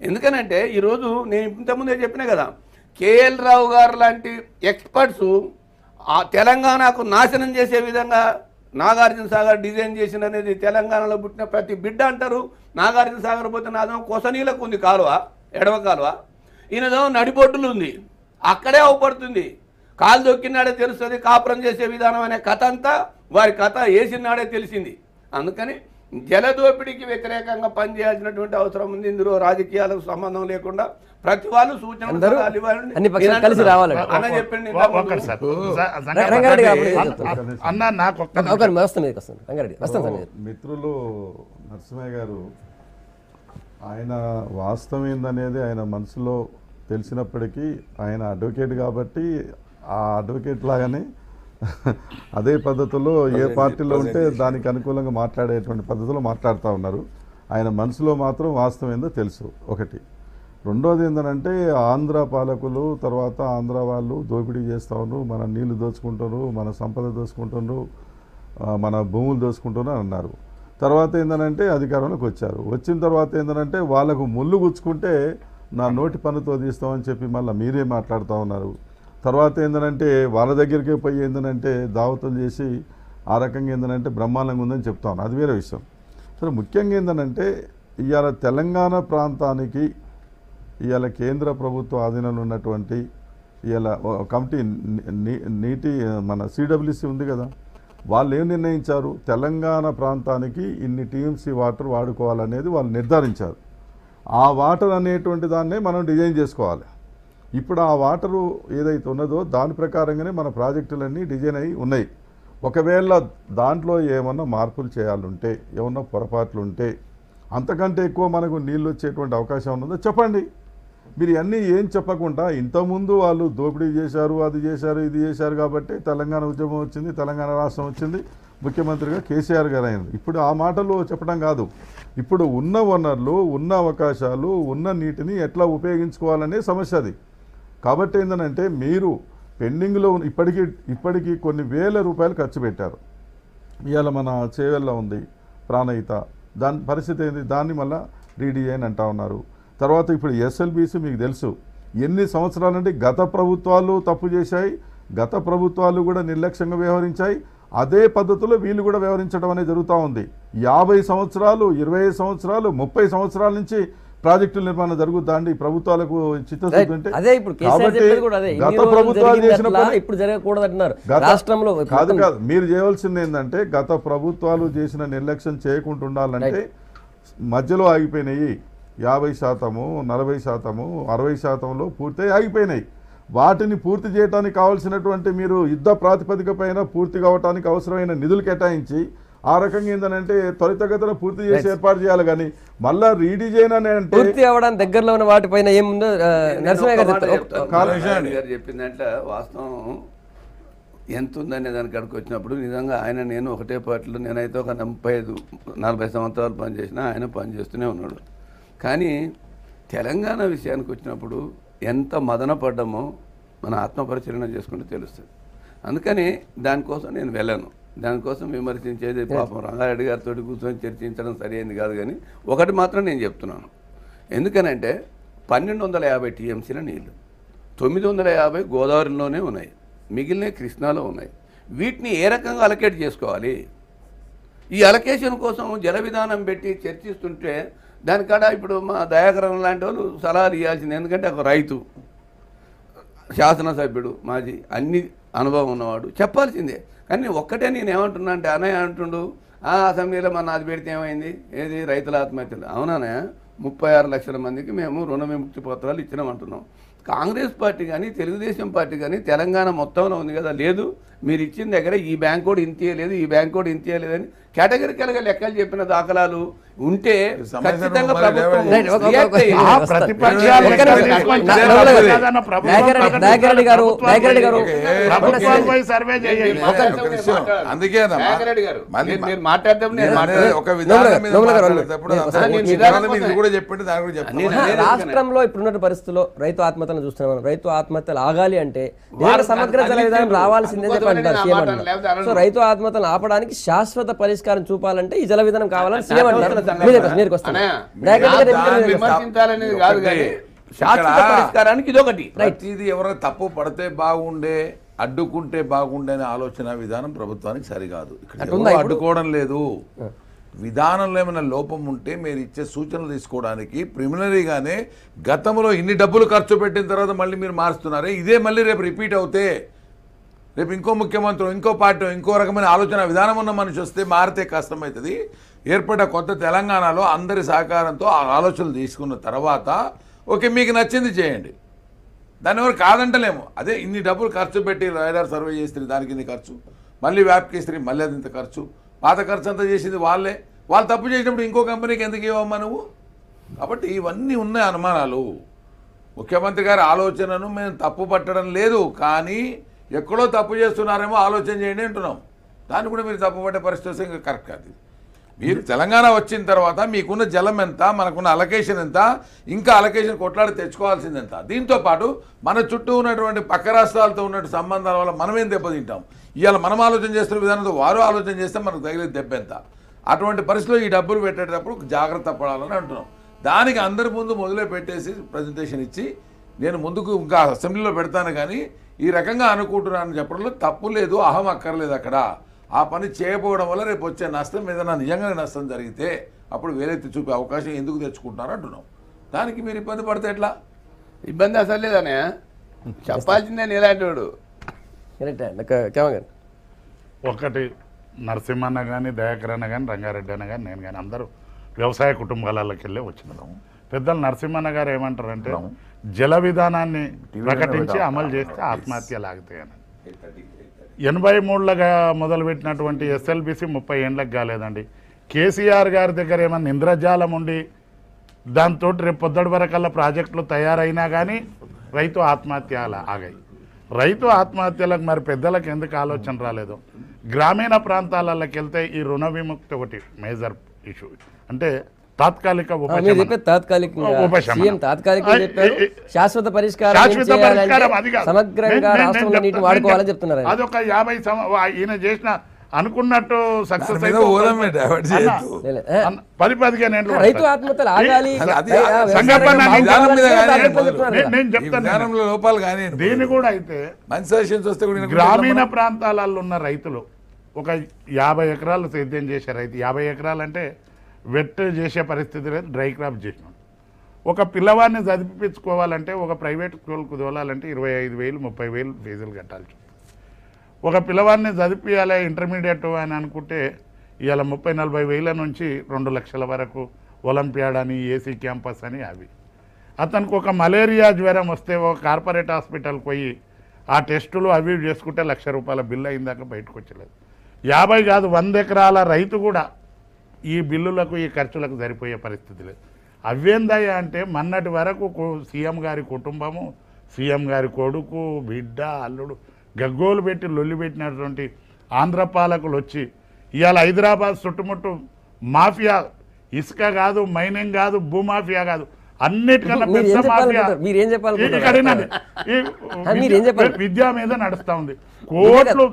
ఎందుకనంటే ఈరోజు నేను ఇంతకుముందే చెప్పినా కదా, కేఎల్ రావు గారు లాంటి ఎక్స్పర్ట్స్ ఆ తెలంగాణకు నాశనం చేసే విధంగా నాగార్జున సాగర్ డిజైన్ చేసిన అనేది తెలంగాణలో పుట్టిన ప్రతి బిడ్డ అంటారు. నాగార్జున సాగర్ పోతే నాదేమో కొసనీలకు ఉంది కాలువ, ఎడవ కాలువ, ఈయనదేమో నడిబొడ్డులు ఉంది, అక్కడే అవపడుతుంది. కాలు దొక్కినాడే తెలుస్తుంది కాపురం చేసే విధానం అనే కథ అంతా వారి కథ వేసినాడే తెలిసింది. అందుకని జలదోపిడీకి వ్యతిరేకంగా పనిచేయాల్సినటువంటి అవసరం ఉంది. ఇందులో రాజకీయాలకు సంబంధం లేకుండా ప్రతి వాళ్ళు సూచనలు సలహాలు ఇవ్వాలండి. అన్ని పక్షాలు కలిసి రావాలండి. అన్న చెప్పండి ఒకటి సార్. రంగారెడ్డి గారు అన్న నాకు ఒక్క రంగారెడ్డి వస్తాను సార్. మిత్రులు నరసింహయ్య గారు ఆయన వాస్తవం ఏందనేది ఆయన మనసులో తెలిసినప్పటికీ ఆయన అడ్వకేట్ కాబట్టి ఆ అడ్వకేట్ లాగానే అదే పద్ధతిలో ఏ పార్టీలో ఉంటే దానికి అనుకూలంగా మాట్లాడేటువంటి పద్ధతిలో మాట్లాడుతూ ఉన్నారు. ఆయన మనసులో మాత్రం వాస్తవం ఏందో తెలుసు ఒకటి. రెండోది ఏంటంటే ఆంధ్ర పాలకులు తర్వాత ఆంధ్ర వాళ్ళు దోపిడీ చేస్తూ ఉన్నారు, మన నీళ్లు దోచుకుంటారు, మన సంపద దోచుకుంటున్నారు, మన భూములు దోచుకుంటున్నారు అన్నారు. తర్వాత ఏంటంటే అధికారంలోకి వచ్చారు. వచ్చిన తర్వాత ఏంటంటే వాళ్ళకు ముళ్ళు గుచ్చుకుంటే నా నోటి పన్నుతో తీస్తామని చెప్పి మళ్ళీ మీరే మాట్లాడుతూ ఉన్నారు. తర్వాత ఏంటంటే వాళ్ళ దగ్గరికే పోయి ఏంటంటే దావతులు చేసి ఆ రకంగా ఏంటంటే బ్రహ్మాండంగా ఉందని చెప్తా ఉన్నారు. అది వేరే విషయం. సరే, ముఖ్యంగా ఏంటంటే ఇవాళ తెలంగాణ ప్రాంతానికి ఇవాళ కేంద్ర ప్రభుత్వ ఆధీనంలో ఉన్నటువంటి ఇవాళ కమిటీ నీటి మన సిడబ్ల్యూసి ఉంది కదా, వాళ్ళు ఏం నిర్ణయించారు, తెలంగాణ ప్రాంతానికి ఇన్ని టీఎంసీ వాటర్ వాడుకోవాలనేది వాళ్ళు నిర్ధారించారు. ఆ వాటర్ అనేటువంటి దాన్నే మనం డిజైన్ చేసుకోవాలి. ఇప్పుడు ఆ వాటరు ఏదైతే ఉన్నదో దాని ప్రకారంగానే మన ప్రాజెక్టులన్నీ డిజైన్ అయ్యి ఉన్నాయి. ఒకవేళ దాంట్లో ఏమన్నా మార్పులు చేయాలంటే, ఏమన్నా పొరపాట్లు ఉంటే, అంతకంటే ఎక్కువ మనకు నీళ్ళు వచ్చేటువంటి అవకాశం ఉన్నదో చెప్పండి. మీరు అన్నీ ఏం చెప్పకుండా ఇంతకుముందు వాళ్ళు దోపిడీ చేశారు, అది చేశారు, ఇది చేశారు కాబట్టి తెలంగాణ ఉద్యమం వచ్చింది, తెలంగాణ రాష్ట్రం వచ్చింది, ముఖ్యమంత్రిగా కేసీఆర్ గారు అయింది. ఇప్పుడు ఆ మాటలు చెప్పడం కాదు, ఇప్పుడు ఉన్న వనరులు, ఉన్న అవకాశాలు, ఉన్న నీటిని ఎట్లా ఉపయోగించుకోవాలనే సమస్య అది. కాబట్టి ఏంటంటే మీరు పెండింగ్లో ఇప్పటికీ కొన్ని వేల రూపాయలు ఖర్చు పెట్టారు. ఇవాళ మన చేవెళ్ళ ఉంది ప్రాణహిత, దాని పరిస్థితి ఏంది, దాన్ని మళ్ళీ రీడిజైన్ అంటా ఉన్నారు. తర్వాత ఇప్పుడు ఎస్ఎల్బీసీ మీకు తెలుసు ఎన్ని సంవత్సరాలంటే గత ప్రభుత్వాలు తప్పు చేశాయి, గత ప్రభుత్వాలు కూడా నిర్లక్ష్యంగా వ్యవహరించాయి. అదే పద్ధతిలో వీళ్ళు కూడా వ్యవహరించడం అనేది జరుగుతూ ఉంది. 50 సంవత్సరాలు 25 సంవత్సరాలు 30 సంవత్సరాల నుంచి ప్రాజెక్టుల నిర్మాణం జరుగుతా అండి ప్రభుత్వాలకు చిత్తశుద్ధి ఉంటే. గత ప్రభుత్వాలు చేసిన కాదు మీరు చేయవలసింది ఏంటంటే గత ప్రభుత్వాలు చేసిన నిర్లక్ష్యం చేయకుండా ఉండాలంటే మధ్యలో ఆగిపోయినాయి 50%, 40%, 60%లో పూర్తి ఆగిపోయినాయి. వాటిని పూర్తి చేయడానికి కావాల్సినటువంటి మీరు యుద్ధ ప్రాతిపదిక పైన పూర్తి కావడానికి అవసరమైన నిధులు కేటాయించి ఆ రకంగా ఏంటంటే త్వరితగతిన పూర్తి చేసి ఏర్పాటు చేయాలి. కానీ మళ్ళా రీడిజైన్ అని అంటే పూర్తి అవ్వడానికి దగ్గరలో ఉన్న వాటిపైన ఏముందో నరసింహయ్య గారు చెప్పిందంటే వాస్తవం ఎంత ఉందనే దానికి అక్కడికి వచ్చినప్పుడు నిజంగా ఆయన నేను ఒకటే పార్టీలో నేనైతే ఒక 35-40 సంవత్సరాలు పనిచేసినా ఆయన పనిచేస్తూనే ఉన్నాడు. కానీ తెలంగాణ విషయానికి వచ్చినప్పుడు ఎంత మదన పడ్డామో మన ఆత్మపరిశీలన చేసుకుంటే తెలుస్తుంది. అందుకని దానికోసం నేను వెళ్ళను, దానికోసం విమర్శించేది పాపం రంగారెడ్డి గారితో కూర్చొని చర్చించడం సరైనది కాదు. కానీ ఒకటి మాత్రం నేను చెప్తున్నాను, ఎందుకనంటే 1250 టీఎంసీల నీళ్ళు, 950 గోదావరిలోనే ఉన్నాయి, మిగిలిన కృష్ణాలో ఉన్నాయి. వీటిని ఏ రకంగా అలకేట్ చేసుకోవాలి? ఈ అలొకేషన్ కోసం జల విధానం పెట్టి చర్చిస్తుంటే దానికాడ ఇప్పుడు మా దయాకరం లాంటి వాళ్ళు సలహాలు ఇవ్వాల్సింది. ఎందుకంటే ఒక రైతు, శాసనసభ్యుడు, మాజీ అన్ని అనుభవం ఉన్నవాడు చెప్పాల్సిందే. కానీ ఒక్కటే నేను ఏమంటున్నా అంటే అన్నయ్య అంటుండు అసెంబ్లీలో మన అది పెడితే ఏమైంది, ఏది రైతుల ఆత్మహత్యలు. అవునానే 36 లక్షల మందికి మేము రుణ విముక్తి పత్రాలు ఇచ్చినామంటున్నాం. కాంగ్రెస్ పార్టీ కానీ తెలుగుదేశం పార్టీ కానీ తెలంగాణ మొత్తంలో ఉంది కదా, లేదు మీరు ఇచ్చిన దగ్గర ఈ బ్యాంక్ కూడా ఇంతేయలేదు, ఈ బ్యాంక్ కూడా ఇంతేయలేదని కేటగిరికల్గా లెక్కలు చెప్పిన దాఖలాలు ఉంటే ఖచ్చితంగా ప్రభుత్వం react అయ్యేది. అందుకే మీరు మాట్లాడతాం ఒక విధానం మీద మాట్లాడేటప్పుడు ఇది కూడా చెప్పిండు, దాని కూడా చెప్తాను. రాష్ట్రంలో ఇప్పుడున్న పరిస్థితుల్లో రైతు ఆత్మహత్యలు చూస్తున్నాం. రైతు ఆత్మహత్యలు ఆగాలి అంటే సమగ్ర జల విధానం రావాల్సిందే చెప్పి అంటారు సీఎం అంటారు. సో రైతు ఆత్మహత్యలు ఆపడానికి శాశ్వత పరిష్కారం చూపాలంటే ఈ జల విధానం కావాలని సీఎం అంటారు. విమర్శించాలనేది కాదు కానీ శాశ్వత పరిష్కారానికి ఇదొకటి. ప్రతిదీ ఎవరైనా తప్పు పడితే బాగుండే, అడ్డుకుంటే బాగుండే అనే ఆలోచన విధానం ప్రభుత్వానికి సరికాదు. ఇక్కడ అడ్డుకోవడం లేదు. విధానంలో ఏమైనా లోపం ఉంటే మీరు ఇచ్చే సూచనలు తీసుకోవడానికి ప్రిలిమినరీగానే గతంలో ఇన్ని డబ్బులు ఖర్చు పెట్టిన తర్వాత మళ్ళీ మీరు మారుస్తున్నారే, ఇదే మళ్ళీ రేపు రిపీట్ అవుతే రేపు ఇంకో ముఖ్యమంత్రి, ఇంకో పార్టీ, ఇంకో రకమైన ఆలోచన విధానం ఉన్న మనిషి వస్తే మారితే కష్టమవుతుంది. ఏర్పడ్డ కొత్త తెలంగాణలో అందరి సహకారంతో ఆ ఆలోచనలు తీసుకున్న తర్వాత ఓకే మీకు నచ్చింది చేయండి, దాన్ని ఎవరు కాదంటలేము. అదే ఇన్ని డబ్బులు ఖర్చు పెట్టి రైడర్ సర్వే చేస్తే దానికి ఇన్ని ఖర్చు, మళ్ళీ వ్యాప్కి ఇస్తే మళ్ళీ అది ఇంత ఖర్చు, పాత ఖర్చు అంతా చేసింది వాళ్ళే. వాళ్ళు తప్పు చేసినప్పుడు ఇంకో కంపెనీకి ఎందుకు ఇవ్వమ్మా నువ్వు? కాబట్టి ఇవన్నీ ఉన్నాయి అనుమానాలు. ముఖ్యమంత్రి గారి ఆలోచనను మేము తప్పు పట్టడం లేదు, కానీ ఎక్కడో తప్పు చేస్తున్నారేమో ఆలోచన చేయండి అంటున్నాం. దాన్ని కూడా మీరు తప్పు పట్టే పరిస్థితి వస్తే ఇంకా కరెక్ట్ కాదు. మీరు తెలంగాణ వచ్చిన తర్వాత మీకున్న జలం ఎంత, మనకున్న అలొకేషన్ ఎంత, ఇంకా అలొకేషన్ కొట్లాడి తెచ్చుకోవాల్సింది ఎంత, దీంతోపాటు మన చుట్టూ ఉన్నటువంటి పక్క రాష్ట్రాలతో ఉన్నటువంటి సంబంధాల వల్ల మనమేం దెబ్బతింటాం. ఇవాళ మనం ఆలోచన చేస్తున్న విధానంతో వారు ఆలోచన చేస్తే మనకు తగిలే దెబ్బ ఎంత. అటువంటి పరిస్థితిలో ఈ డబ్బులు పెట్టేటప్పుడు జాగ్రత్త పడాలని అంటున్నాం. దానికి అందరి ముందు మొదలే పెట్టేసి ప్రజెంటేషన్ ఇచ్చి నేను ముందుకు ఇంకా అసెంబ్లీలో పెడతాను కానీ ఈ రకంగా అనుకుంటున్నానని చెప్పడంలో తప్పు లేదు, అహం అక్కర్లేదు. అక్కడ ఆ పని చేయకపోవడం వల్ల రేపు వచ్చే నష్టం ఏదైనా నిజంగానే నష్టం జరిగితే అప్పుడు వేలెత్తి చూపే అవకాశం ఎందుకు తెచ్చుకుంటున్నారు అంటున్నాం. దానికి మీరు ఇబ్బంది పడితే ఎట్లా? ఇబ్బంది అసలు లేదనే చెప్పాల్సిందే ఇలాంటి వాడు. ఒకటి నరసింహన్న కానీ, దయాకర్ అన్న కానీ, రంగారెడ్డి అన్న కానీ, నేను కానీ అందరూ వ్యవసాయ కుటుంబాలకి వెళ్ళి వచ్చినాం. పెద్దలు నరసింహన్న గారు ఏమంటారంటే జల విధానాన్ని ప్రకటించి అమలు చేస్తే ఆత్మహత్యలు ఆగుతాయని. 83లో మొదలుపెట్టినటువంటి ఎస్ఎల్బిసి 30 ఏళ్ళకి కాలేదండి. కేసీఆర్ గారి దగ్గర ఏమన్నా ఇంద్రజాలం ఉండి దాంతో రేపు పొద్దుటి వరకల్లా ప్రాజెక్టులు తయారైనా కానీ రైతు ఆత్మహత్యలు ఆగాయి. రైతు ఆత్మహత్యలకు మరి పెద్దలకు ఎందుకు ఆలోచన రాలేదు? గ్రామీణ ప్రాంతాలకి వెళ్తే ఈ రుణ విముక్తి ఒకటి మేజర్ ఇష్యూ. అంటే తాత్కాలిక శాశ్వత పరిష్కారం సమగ్రంగా రాష్ట్రంలో నీటి వాడుకోవాలని చెప్తున్నారు. అదొక 50 ఈయన చేసిన అనుకున్నట్టు సక్సెస్ అయితే 10-15 ఏళ్ళు రైతు ఆత్మహత్యలు ఆగాలి. నేను చెప్తాను దీన్ని కూడా. అయితే గ్రామీణ ప్రాంతాలలో ఉన్న రైతులు ఒక 50 ఎకరాలు సేద్యం చేసే రైతు, 50 ఎకరాలు అంటే వెట్ చేసే పరిస్థితి లేదు, డ్రై క్రాప్ చేసినాం. ఒక పిల్లవాడిని చదివించుకోవాలంటే ఒక ప్రైవేట్ స్కూల్కు తోలాలంటే 25,000 30,000 ఫీజులు కట్టాలి. ఒక పిల్లవాడిని చదివించాలి ఇంటర్మీడియట్ అని అనుకుంటే ఇవాళ 30-40 వేల నుంచి 2 లక్షల వరకు ఒలింపియాడ్ అని, ఏసీ క్యాంపస్ అని అవి. అతనికి ఒక మలేరియా జ్వరం వస్తే ఒక కార్పొరేట్ హాస్పిటల్కి పోయి ఆ టెస్టులు అవి చేసుకుంటే ₹1,00,000 బిల్లు అయిందాక బయటకు వచ్చలేదు. 50 కాదు 100 ఎకరాల రైతు కూడా ఈ బిల్లులకు ఈ ఖర్చులకు సరిపోయే పరిస్థితి లేదు. అవేందయ్యా అంటే మొన్నటి వరకు సీఎం గారి కుటుంబము, సీఎం గారి కొడుకు, బిడ్డ, అల్లుడు గగ్గోలు పెట్టి లొల్లి పెట్టినటువంటి ఆంధ్ర పాలకులు వచ్చి ఇవాళ హైదరాబాద్ చుట్టుముట్టు మాఫియా, ఇసుక కాదు, మైనింగ్ కాదు, భూమాఫియా కాదు, అన్నిటికన్నా పెద్ద మాఫియా విద్య మీద నడుస్తూ ఉంది. కోట్లు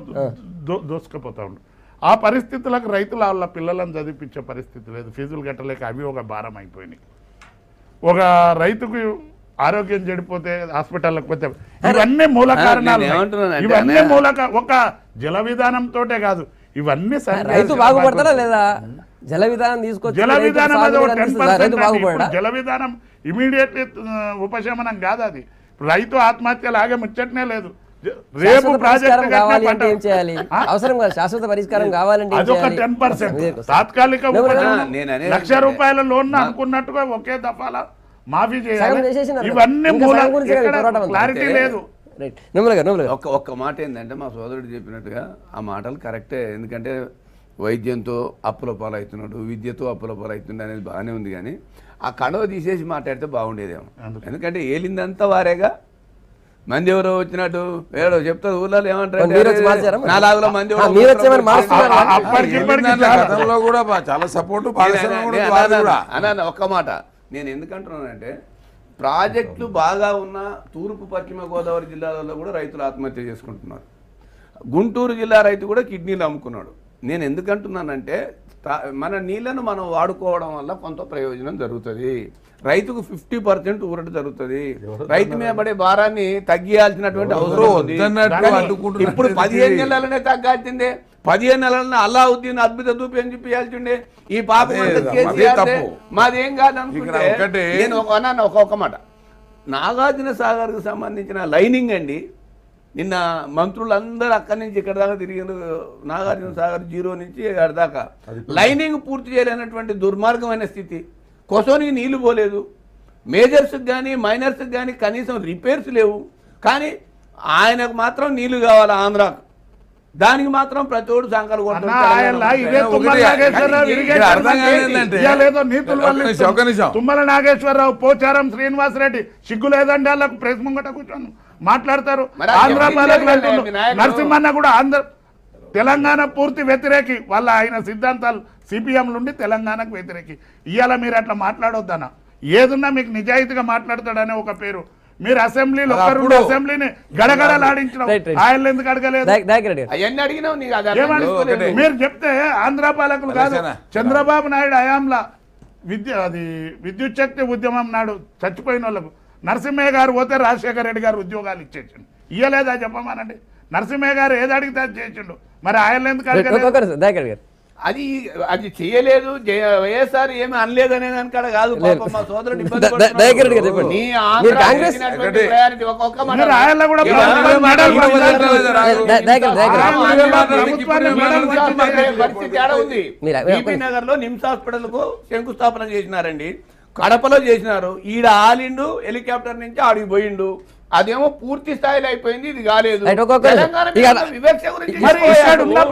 దోసుకుపోతా ఉంది. ఆ పరిస్థితులకు రైతులు వాళ్ళ పిల్లలను చదివించే పరిస్థితి లేదు, ఫీజులు కట్టలేక అవి ఒక భారం అయిపోయినాయి. ఒక రైతుకు ఆరోగ్యం చెడిపోతే హాస్పిటల్కి పోతే ఇవన్నీ మూల కారణాలు. ఇవన్నీ ఒక జల విధానంతోటే కాదు, ఇవన్నీ రైతు బాగుపడతారా లేదా? జల విధానం తీసుకొచ్చి జల రైతుకు విధానం సాగు అనేది నీరు అందిస్తుందా? రైతు 10% బాగుపడడా? జల విధానం ఇమీడియట్లీ ఉపశమనం కాదు అది. రైతు ఆత్మహత్యలు ఆగే ముచ్చటనే లేదు. రేపు శాశ్వత పరిష్కారం కావాలి అంటే ఏం చేయాలి? ఆ? అవసరం కదా, శాశ్వత పరిష్కారం కావాలంటే ఏం అదొక చేయాలి? 10% తాత్కాలిక ఉపశమనం. నేను అనేది ₹1,00,000 లోన్ అనుకున్నట్టుగా ఒకే దఫాల మాఫీ సగం చేయాలి. చేసేసినారు. ఇవన్నీ ఇంకా మూల సగం గురించి ఎక్కడ పోరాటం అంతా. క్లారిటీ లేదు. రైట్. నిమ్మల గారు ఒక్క మాట ఏంటంటే మా సోదరుడు చెప్పినట్టుగా ఆ మాటలు కరెక్టే. ఎందుకంటే వైద్యంతో అప్పుల పాలవుతున్నాడు, విద్యతో అప్పుల పాలవుతుండే అనేది బాగానే ఉంది, కానీ ఆ కడవ తీసేసి మాట్లాడితే బాగుండేదేమో. ఎందుకంటే ఏలిందంతా వారేగా. మంది ఎవరో వచ్చినట్టు ఏడో చెప్తారు ఊళ్ళో మీరు వచ్చి మార్చారా? ఏమంటారు, నాలుగులో మంది ఎవరో మీరు వచ్చి ఏమైనా మార్చుతున్నారా? అప్పటికి ఇప్పటికి గతంలో కూడా చాలా సపోర్టు అన్న ఒక్క మాట నేను ఎందుకంటున్నానంటే, ప్రాజెక్టులు బాగా ఉన్న తూర్పు పశ్చిమ గోదావరి జిల్లాలలో కూడా రైతులు ఆత్మహత్య చేసుకుంటున్నారు. గుంటూరు జిల్లా రైతు కూడా కిడ్నీలు అమ్ముకున్నాడు. నేను ఎందుకంటున్నానంటే, మన నీళ్లను మనం వాడుకోవడం వల్ల కొంత ప్రయోజనం జరుగుతుంది. రైతుకు 50% ఊరట జరుగుతుంది. రైతు మీద పడే భారాన్ని తగ్గియాల్సినటువంటి అవసరం ఉంది. ఇప్పుడు 15 నెలలనే తగ్గాల్సిందే. 15 నెలలను అల్లావుద్దీన్ అద్భుత దూపి అని చూపించాల్సిండే. ఈ పాప మాదేం కాదు అనుకుంటే నేను ఒక మాట, నాగార్జున సాగర్కు సంబంధించిన లైనింగ్ అండి. నిన్న మంత్రులందరూ అక్కడి నుంచి ఇక్కడ దాకా తిరిగిన నాగార్జున సాగర్ 0 నుంచి అక్కడ దాకా లైనింగ్ పూర్తి చేయలేనటువంటి దుర్మార్గమైన స్థితి. కొసోనికి నీళ్లు పోలేదు, మేజర్స్కి కానీ మైనర్స్కి కానీ కనీసం రిపేర్స్ లేవు. కానీ ఆయనకు మాత్రం నీళ్లు కావాలి ఆంధ్రాకు. దానికి మాత్రం ప్రతోడు సంకలు తుమ్మల నాగేశ్వరరావు, పోచారం శ్రీనివాసరెడ్డి సిగ్గు లేదండి వాళ్ళకు ప్రెస్ ముంగట కూర్చొని మాట్లాడతారు. ఆంధ్ర పాలకులు నరసింహన్న కూడా తెలంగాణ పూర్తి వ్యతిరేకి. వాళ్ళ ఆయన సిద్ధాంతాలు సిపిఎం నుండి తెలంగాణకు వ్యతిరేకి. ఇవాళ మీరు అట్లా మాట్లాడొద్దన్న. ఏదున్నా మీకు నిజాయితీగా మాట్లాడతాడనే ఒక పేరు. మీరు అసెంబ్లీలో అసెంబ్లీని గడగడలాడించడం ఆయన ఎందుకు అడగలేదు? మీరు చెప్తే ఆంధ్ర పాలకులు కాదు, చంద్రబాబు నాయుడు హయాంలా విద్యుత్ శక్తి ఉద్యమం నాడు చచ్చిపోయిన వాళ్ళకు నరసింహయ్య గారు పోతే రాజశేఖర రెడ్డి గారు ఉద్యోగాలు ఇచ్చేసిండు. ఇయ్యలేదా చెప్పమానండి? నరసింహయ్య గారు ఏది అడిగితే అది చేసిండు. మరి ఆయన ఎందుకు అడగలేదు? అది చేయలేదు. వైఎస్ఆర్ ఏమి అనలేదు అనే దానికాడ కాదు. మా సోదరుడు నగర్ లో నిమ్స్ హాస్పిటల్ కు శంకుస్థాపన చేసినారండి. కడపలో చేసినారు. ఈడ ఆలిండు హెలికాప్టర్ నుంచి ఆడికి పోయిండు. అదేమో పూర్తి స్థాయిలో అయిపోయింది, ఇది కాలేదు.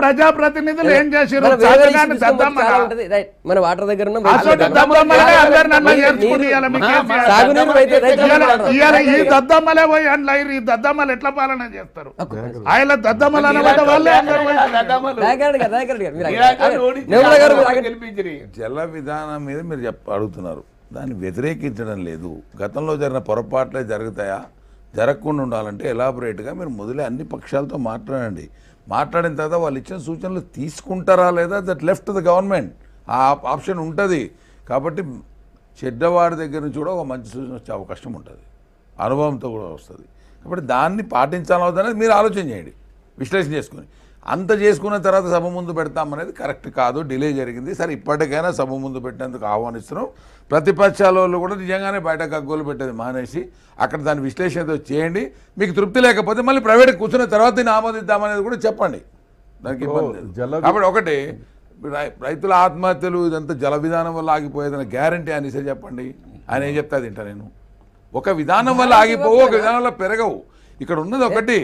ప్రజాప్రతినిధులు ఏం చేశారు? మన వాటర్ దగ్గర ఈ దద్దమ్మలే పోయి అండ్ల ఈ దద్దమ్మలు ఎట్లా పాలన చేస్తారు? ఆయన దద్దమ్మలు అనమాట వాళ్ళే. జల విధానం మీద మీరు అడుగుతున్నారు, దాన్ని వ్యతిరేకించడం లేదు. గతంలో జరిగిన పొరపాట్లే జరుగుతాయా? జరగకుండా ఉండాలంటే ఎలాబొరేట్గా మీరు మొదలే అన్ని పక్షాలతో మాట్లాడండి. మాట్లాడిన తర్వాత వాళ్ళు ఇచ్చిన సూచనలు తీసుకుంటారా లేదా, దట్ లెఫ్ట్ ద గవర్నమెంట్. ఆ ఆప్షన్ ఉంటుంది. కాబట్టి చెడ్డవాడి దగ్గర నుంచి కూడా ఒక మంచి సూచన వచ్చే అవకాశం ఉంటుంది, అనుభవంతో కూడా వస్తుంది. కాబట్టి దాన్ని పాటించాలనేది మీరు ఆలోచన చేయండి, విశ్లేషణ చేసుకొని. అంత చేసుకున్న తర్వాత సభ ముందు పెడతామనేది కరెక్ట్ కాదు. డిలే జరిగింది. సరే, ఇప్పటికైనా సభ ముందు పెట్టేందుకు ఆహ్వానిస్తున్నాం. ప్రతిపక్షాల వాళ్ళు కూడా నిజంగానే బయట గగ్గోలు పెట్టేది మానేసి అక్కడ దాని విశ్లేషణతో చేయండి. మీకు తృప్తి లేకపోతే మళ్ళీ ప్రైవేట్ కూర్చున్న తర్వాత దీన్ని ఆమోదిద్దామనేది కూడా చెప్పండి. దానికి ఇబ్బంది లేదు. కాబట్టి ఒకటి, రైతుల ఆత్మహత్యలు ఇదంతా జల విధానం వల్ల ఆగిపోయేదన్న గ్యారంటీ అనేసి చెప్పండి. ఆయన ఏం చెప్తా తింటా నేను. ఒక విధానం వల్ల ఆగిపోవు, ఒక విధానం వల్ల పెరగవు. ఇక్కడ ఉన్నది ఒకటి.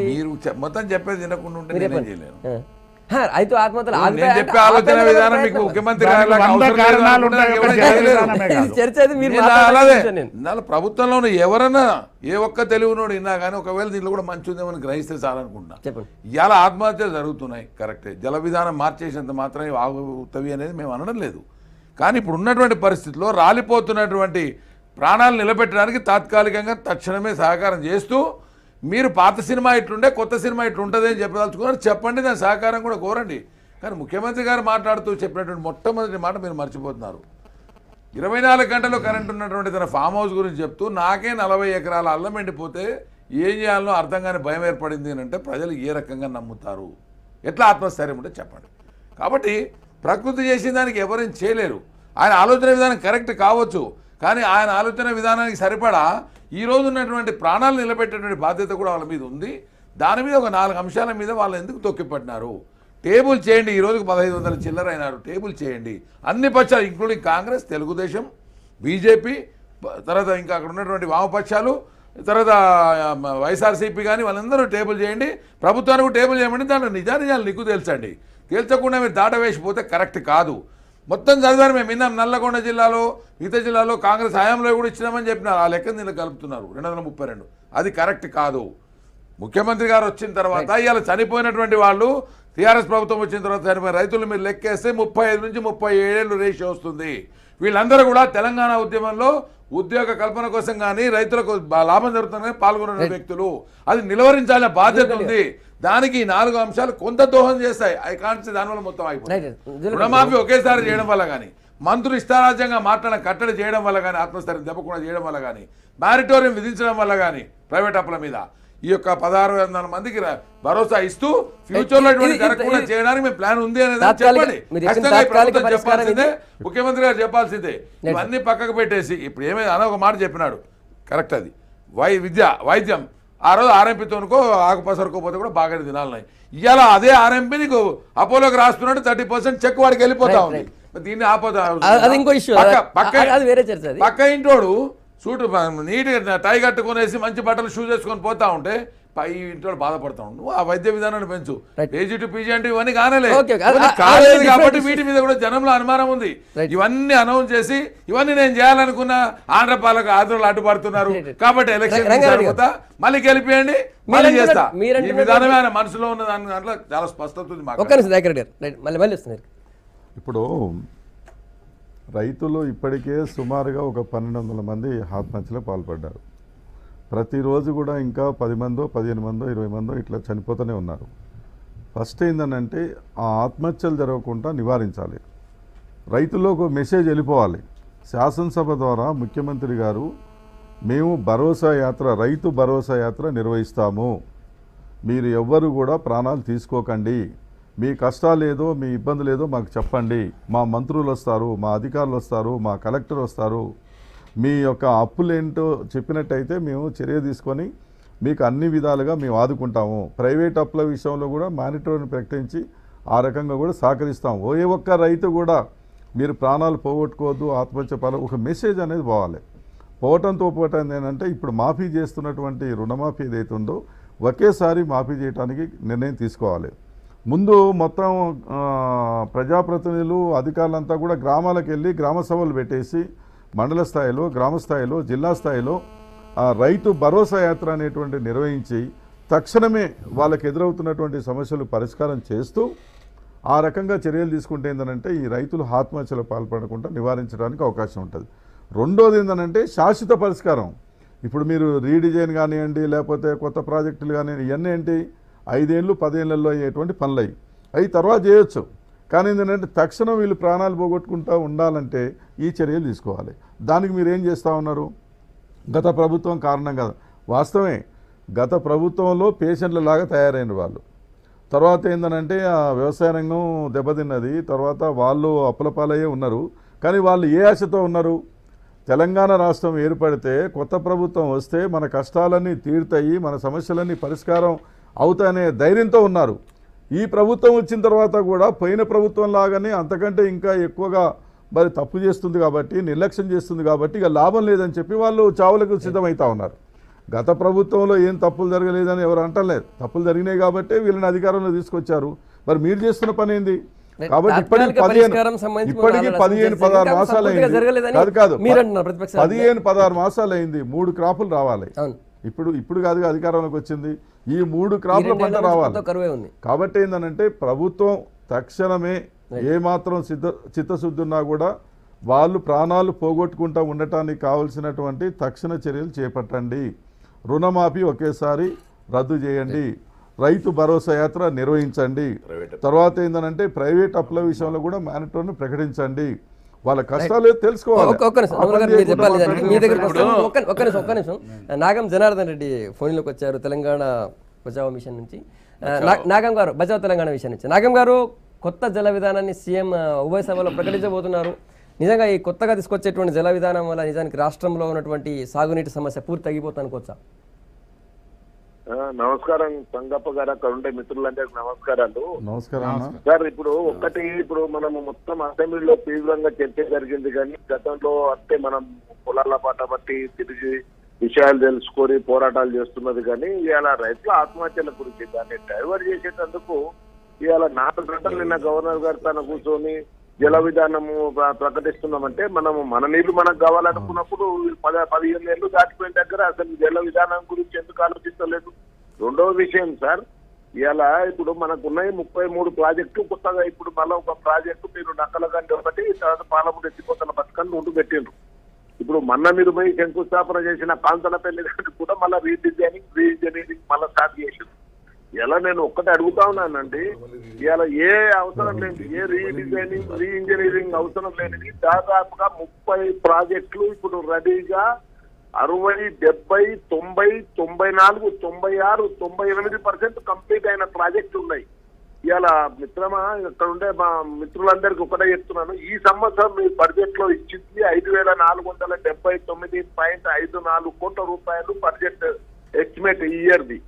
మీరు మొత్తం చెప్పేది వినకుండా ఉంటే నేనేం చేయలేను. రైతు ఆత్మహత్యలు చెప్పే ఆలోచన విధానం మీకు ముఖ్యమంత్రి ప్రభుత్వంలో ఎవరన్నా ఏ ఒక్క తెలుగునోడు విన్నా కానీ ఒకవేళ దీంట్లో కూడా మంచి ఉందేమని గ్రహిస్తే చాలనుకుంటున్నా. ఇవాళ ఆత్మహత్యలు జరుగుతున్నాయి, కరెక్టే. జల విధానం మార్చేసినంత మాత్రమే ఆగుతవి అనేది మేము అనడం లేదు. కానీ ఇప్పుడు ఉన్నటువంటి పరిస్థితుల్లో రాలిపోతున్నటువంటి ప్రాణాలు నిలబెట్టడానికి తాత్కాలికంగా తక్షణమే సహకారం చేస్తూ, మీరు పాత సినిమా ఇట్లుండే కొత్త సినిమా ఇట్లుంటుంది అని చెప్పదలుచుకున్నారు, చెప్పండి. దాని సహకారం కూడా కోరండి. కానీ ముఖ్యమంత్రి గారు మాట్లాడుతూ చెప్పినటువంటి మొట్టమొదటి మాట మీరు మర్చిపోతున్నారు. 24 గంటలు కరెంట్ ఉన్నటువంటి తన ఫామ్ హౌస్ గురించి చెప్తూ నాకే 40 ఎకరాల అల్లం ఎండిపోతే ఏం చేయాలనో అర్థం కాని భయం ఏర్పడింది అని అంటే ప్రజలు ఏ రకంగా నమ్ముతారు? ఎట్లా ఆత్మస్థైర్యం ఉంటే చెప్పండి. కాబట్టి ప్రకృతి చేసిన దానికి ఎవరేం చేయలేరు. ఆయన ఆలోచన విధానం కరెక్ట్ కావచ్చు, కానీ ఆయన ఆలోచన విధానానికి సరిపడా ఈ రోజు ఉన్నటువంటి ప్రాణాలు నిలబెట్టేటువంటి బాధ్యత కూడా వాళ్ళ మీద ఉంది. దాని మీద ఒక 4 అంశాల మీద వాళ్ళు ఎందుకు తొక్కిపట్టినారు? టేబుల్ చేయండి. ఈ రోజుకు 1500 చిల్లర అయినారు. టేబుల్ చేయండి. అన్ని పక్షాలు ఇంక్లూడింగ్ కాంగ్రెస్, తెలుగుదేశం, బీజేపీ, తర్వాత ఇంకా అక్కడ ఉన్నటువంటి వామపక్షాలు, తర్వాత వైఎస్ఆర్సీపీ కానీ వాళ్ళందరూ టేబుల్ చేయండి. ప్రభుత్వానికి టేబుల్ చేయమండి. దాంట్లో నిజాలు నీకు తెలుసండి. తేల్చకుండా మీరు దాటవేసిపోతే కరెక్ట్ కాదు. మొత్తం చదివారు. మేము విన్నాం నల్లగొండ జిల్లాలో, మిగతా జిల్లాలో కాంగ్రెస్ హయాంలో కూడా ఇచ్చినామని చెప్పినారు. ఆ లెక్కను దీన్ని కలుపుతున్నారు 232. అది కరెక్ట్ కాదు. ముఖ్యమంత్రి గారు వచ్చిన తర్వాత ఇవాళ చనిపోయినటువంటి వాళ్ళు టీఆర్ఎస్ ప్రభుత్వం వచ్చిన తర్వాత చనిపోయిన రైతులు మీరు లెక్కేస్తే 35 నుంచి 37 రేషియో వస్తుంది. వీళ్ళందరూ కూడా తెలంగాణ ఉద్యమంలో ఉద్యోగ కల్పన కోసం కానీ రైతులకు లాభం జరుగుతుందని పాల్గొన్న వ్యక్తులు. అది నిలువరించాలనే బాధ్యత ఉంది. దానికి 4 అంశాలు కొంత దోహం చేస్తాయి. అవి కాన్సి దానివల్ల మొత్తం అయిపోతుంది. రుణమాఫీ ఒకేసారి చేయడం వల్ల కానీ, మంత్రులు ఇష్టారాజ్యంగా మాట్లాడడం కట్టడి చేయడం వల్ల కానీ, ఆత్మస్థైర్యం దెబ్బకుండా చేయడం వల్ల కానీ, మ్యారిటోరియం విధించడం వల్ల కానీ, ప్రైవేట్ అప్పుల మీద ఈ యొక్క 1600 మందికి భరోసా ఇస్తూ ఫ్యూచర్ లో జరగకుండా చేయడానికి మేము ప్లాన్ ఉంది అనేది చెప్పండి. చెప్పాల్సిందే, ముఖ్యమంత్రి గారు చెప్పాల్సిందే. ఇవన్నీ పక్కకు పెట్టేసి ఇప్పుడు ఏమైనా అని ఒక మాట చెప్పినాడు, కరెక్ట్. అది వైద్యం ఆ రోజు ఆర్ఎంపీతోనుకో ఆకుపసరుకోపోతే కూడా బాగా తినాలని. ఇవాళ అదే ఆర్ఎంపీ నీకు అపోలోకి రాస్తున్నట్టు 30% చెక్ వాడికి వెళ్ళిపోతా ఉంది. దీన్ని ఆపోతా పక్క ఇంటోడు సూటు నీట్గా టై కట్టుకునేసి మంచి బట్టలు షూస్ వేసుకొని పోతా ఉంటే పై ఇంట్లో బాధపడతా ఉండు. ఆ వైద్య విధానాన్ని పెంచు. ఏజీ టు పీజీ అంటే ఇవన్నీ కాలేదు కాబట్టి వీటి మీద కూడా జనంలో అనుమానం ఉంది. ఇవన్నీ అనౌన్స్ చేసి ఇవన్నీ నేను చేయాలనుకున్న ఆంధ్రపాలకు ఆంధ్రలో అడ్డుపడుతున్నారు కాబట్టి ఎలక్షన్ తర్వాత మళ్ళీ గెలిపియండి, మళ్ళీ చేస్తా. ఈ విధానమే ఆయన మనసులో ఉన్న దాంట్లో చాలా స్పష్టత ఉంది. ఇప్పుడు రైతులు ఇప్పటికే సుమారుగా ఒక 1200 మంది ఆత్మహత్యలో పాల్పడ్డారు. ప్రతిరోజు కూడా ఇంకా 10 మందో 15 మందో 20 మందో ఇట్లా చనిపోతూనే ఉన్నారు. ఫస్ట్ ఏంటంటే ఆ ఆత్మహత్యలు జరగకుండా నివారించాలి. రైతుల్లో ఒక మెసేజ్ వెళ్ళిపోవాలి. శాసనసభ ద్వారా ముఖ్యమంత్రి గారు మేము భరోసా యాత్ర, రైతు భరోసా యాత్ర నిర్వహిస్తాము, మీరు ఎవ్వరు కూడా ప్రాణాలు తీసుకోకండి, మీ కష్టాలు ఏదో మీ ఇబ్బందులు ఏదో మాకు చెప్పండి, మా మంత్రులు వస్తారు, మా అధికారులు వస్తారు, మా కలెక్టర్ వస్తారు, మీ యొక్క అప్పులేంటో చెప్పినట్టయితే మేము చర్య తీసుకొని మీకు అన్ని విధాలుగా మేము ఆదుకుంటాము. ప్రైవేట్ అప్పుల విషయంలో కూడా మానిటరింగ్ ప్రకటించి ఆ రకంగా కూడా సహకరిస్తాము. ఏ ఒక్క రైతు కూడా మీరు ప్రాణాలు పోగొట్టుకోవద్దు, ఆత్మహత్య పాలు ఒక మెసేజ్ అనేది పోవాలి. పోవటంతో పోవటం ఏంటంటే ఇప్పుడు మాఫీ చేస్తున్నటువంటి రుణమాఫీ ఏదైతే ఉందో ఒకేసారి మాఫీ చేయడానికి నిర్ణయం తీసుకోవాలి. ముందు మొత్తం ప్రజాప్రతినిధులు అధికారులంతా కూడా గ్రామాలకు వెళ్ళి గ్రామ సభలు పెట్టేసి మండల స్థాయిలో, గ్రామ స్థాయిలో, జిల్లా స్థాయిలో రైతు భరోసా యాత్ర అనేటువంటి నిర్వహించి తక్షణమే వాళ్ళకి ఎదురవుతున్నటువంటి సమస్యలు పరిష్కారం చేస్తూ ఆ రకంగా చర్యలు తీసుకుంటే ఏంటంటే ఈ రైతులు ఆత్మహత్యలు పాల్పడకుండా నివారించడానికి అవకాశం ఉంటుంది. రెండోది ఏంటంటే శాశ్వత పరిష్కారం. ఇప్పుడు మీరు రీడిజైన్ కానివ్వండి, లేకపోతే కొత్త ప్రాజెక్టులు కానివ్వండి, ఇవన్నీ ఏంటి 5 ఏళ్ళు 10 ఏళ్ళల్లో అయ్యేటువంటి పనులు అవి తర్వాత చేయొచ్చు. కానీ ఏంటంటే తక్షణం వీళ్ళు ప్రాణాలు పోగొట్టుకుంటూ ఉండాలంటే ఈ చర్యలు తీసుకోవాలి. దానికి మీరు ఏం చేస్తూ ఉన్నారు? గత ప్రభుత్వం కారణం కదా, వాస్తవమే గత ప్రభుత్వంలో పేషెంట్ల లాగా తయారైన వాళ్ళు. తర్వాత ఏంటంటే ఆ వ్యవసాయ రంగం దెబ్బతిన్నది. తర్వాత వాళ్ళు అప్పుల పాలయ్యే ఉన్నారు. కానీ వాళ్ళు ఏ ఆశతో ఉన్నారు? తెలంగాణ రాష్ట్రం ఏర్పడితే కొత్త ప్రభుత్వం వస్తే మన కష్టాలన్నీ తీరుతాయి, మన సమస్యలన్నీ పరిష్కారం అవుతాయనే ధైర్యంతో ఉన్నారు. ఈ ప్రభుత్వం వచ్చిన తర్వాత కూడా పోయిన ప్రభుత్వం లాగానే అంతకంటే ఇంకా ఎక్కువగా మరి తప్పు చేస్తుంది కాబట్టి, నిర్లక్ష్యం చేస్తుంది కాబట్టి ఇక లాభం లేదని చెప్పి వాళ్ళు చావులకు సిద్ధమవుతా ఉన్నారు. గత ప్రభుత్వంలో ఏం తప్పులు జరగలేదని ఎవరు అంటలేదు, తప్పులు జరిగినాయి కాబట్టి వీళ్ళని అధికారంలో తీసుకొచ్చారు. మరి మీరు చేస్తున్న పని ఏంది? కాబట్టి ఇప్పటికి 15-16 మాసాలు అయింది. కాదు 15-16 మాసాలు అయింది. 3 క్రాపులు రావాలి. ఇప్పుడు కాదుగా అధికారంలోకి వచ్చింది. ఈ 3 క్రాపుల పంట రావాలి. కాబట్టి ఏంటంటే ప్రభుత్వం తక్షణమే ఏమాత్రం చిత్తశుద్ధి ఉన్నా కూడా వాళ్ళు ప్రాణాలు పోగొట్టుకుంటూ ఉండటానికి కావాల్సినటువంటి తక్షణ చర్యలు చేపట్టండి. రుణమాఫీ ఒకేసారి రద్దు చేయండి, రైతు భరోసా యాత్ర నిర్వహించండి. తర్వాత ఏంటంటే ప్రైవేట్ అప్పుల విషయంలో కూడా మానిటర్ను ప్రకటించండి. వాళ్ళ కష్టాలు తెలుసుకోవాలి. ఒక్క నిమిషం నమల గారు మీరు చెప్పాలి దానికి. మీ దగ్గరకు వస్తాను. ఒక్క నిమిషం నాగం జనార్దన్ రెడ్డి ఫోన్లోకి వచ్చారు తెలంగాణ బచావో మిషన్ నుంచి. నాగం గారు బచావో తెలంగాణ మిషన్ నుంచి. నాగం గారు, కొత్త జల విధానాన్ని సీఎం ఉభయ సభలో ప్రకటించబోతున్నారు. నిజంగా ఈ కొత్తగా తీసుకొచ్చేటువంటి జల విధానం వల్ల నిజానికి రాష్ట్రంలో ఉన్నటువంటి సాగునీటి సమస్య పూర్తి తగ్గిపోతుంది అనుకోవచ్చా? నమస్కారం సంగప్ప గారు, అక్కడ ఉండే మిత్రులందరికీ నమస్కారాలు. నమస్కారం సార్, ఇప్పుడు మనము మొత్తం అసెంబ్లీలో తీవ్రంగా చర్చ జరిగింది, కానీ గతంలో అంటే మనం పొలాల పాట బట్టి తిరిగి విషయాలు తెలుసుకొని పోరాటాలు చేస్తున్నది. కానీ ఇవాళ రైతుల ఆత్మహత్యల గురించి దాన్ని డైవర్ట్ చేసేటందుకు ఇవాళ 4 గంటలు నిన్న గవర్నర్ గారు తన కూర్చొని జల విధానము ప్రకటిస్తున్నామంటే మనము మన నీళ్లు మనకు కావాలనుకున్నప్పుడు 15 ఏళ్ళు దాటిపోయిన దగ్గర అసలు జల విధానం గురించి ఎందుకు ఆలోచించలేదు? రెండవ విషయం సార్, ఇలా ఇప్పుడు మనకు ఉన్నాయి 33 ప్రాజెక్టు. కొత్తగా ఇప్పుడు మళ్ళీ ఒక ప్రాజెక్టు మీరు నక్కలగండి ఒకటి, తర్వాత పాలమూరు ఎత్తిపోతల పథకాన్ని ముందు పెట్టిండ్రు. ఇప్పుడు మొన్న మీరు పోయి శంకుస్థాపన చేసిన కాంతనపల్లి దానికి కూడా మళ్ళీ రీడిజైనింగ్ రీఇంజనీరింగ్ మళ్ళీ స్టార్ట్ చేసింది. ఇలా నేను ఒక్కటి అడుగుతా ఉన్నానండి, ఇలా ఏ అవసరం లేని, ఏ రీడిజైనింగ్ రీఇంజనీరింగ్ అవసరం లేనిది దాదాపుగా 30 ప్రాజెక్టులు ఇప్పుడు రెడీగా 60, 70, 90, 94, 96, 98% కంప్లీట్ అయిన ప్రాజెక్టులు ఉన్నాయి. ఇలా మిత్రమా, ఇక్కడ ఉండే మా మిత్రులందరికీ ఒకటే చెప్తున్నాను, ఈ సంవత్సరం మీ బడ్జెట్ లో ఇచ్చింది 5479.54 కోట్ల రూపాయలు బడ్జెట్ ఎస్టిమేట్ ఈ ఇయర్ది.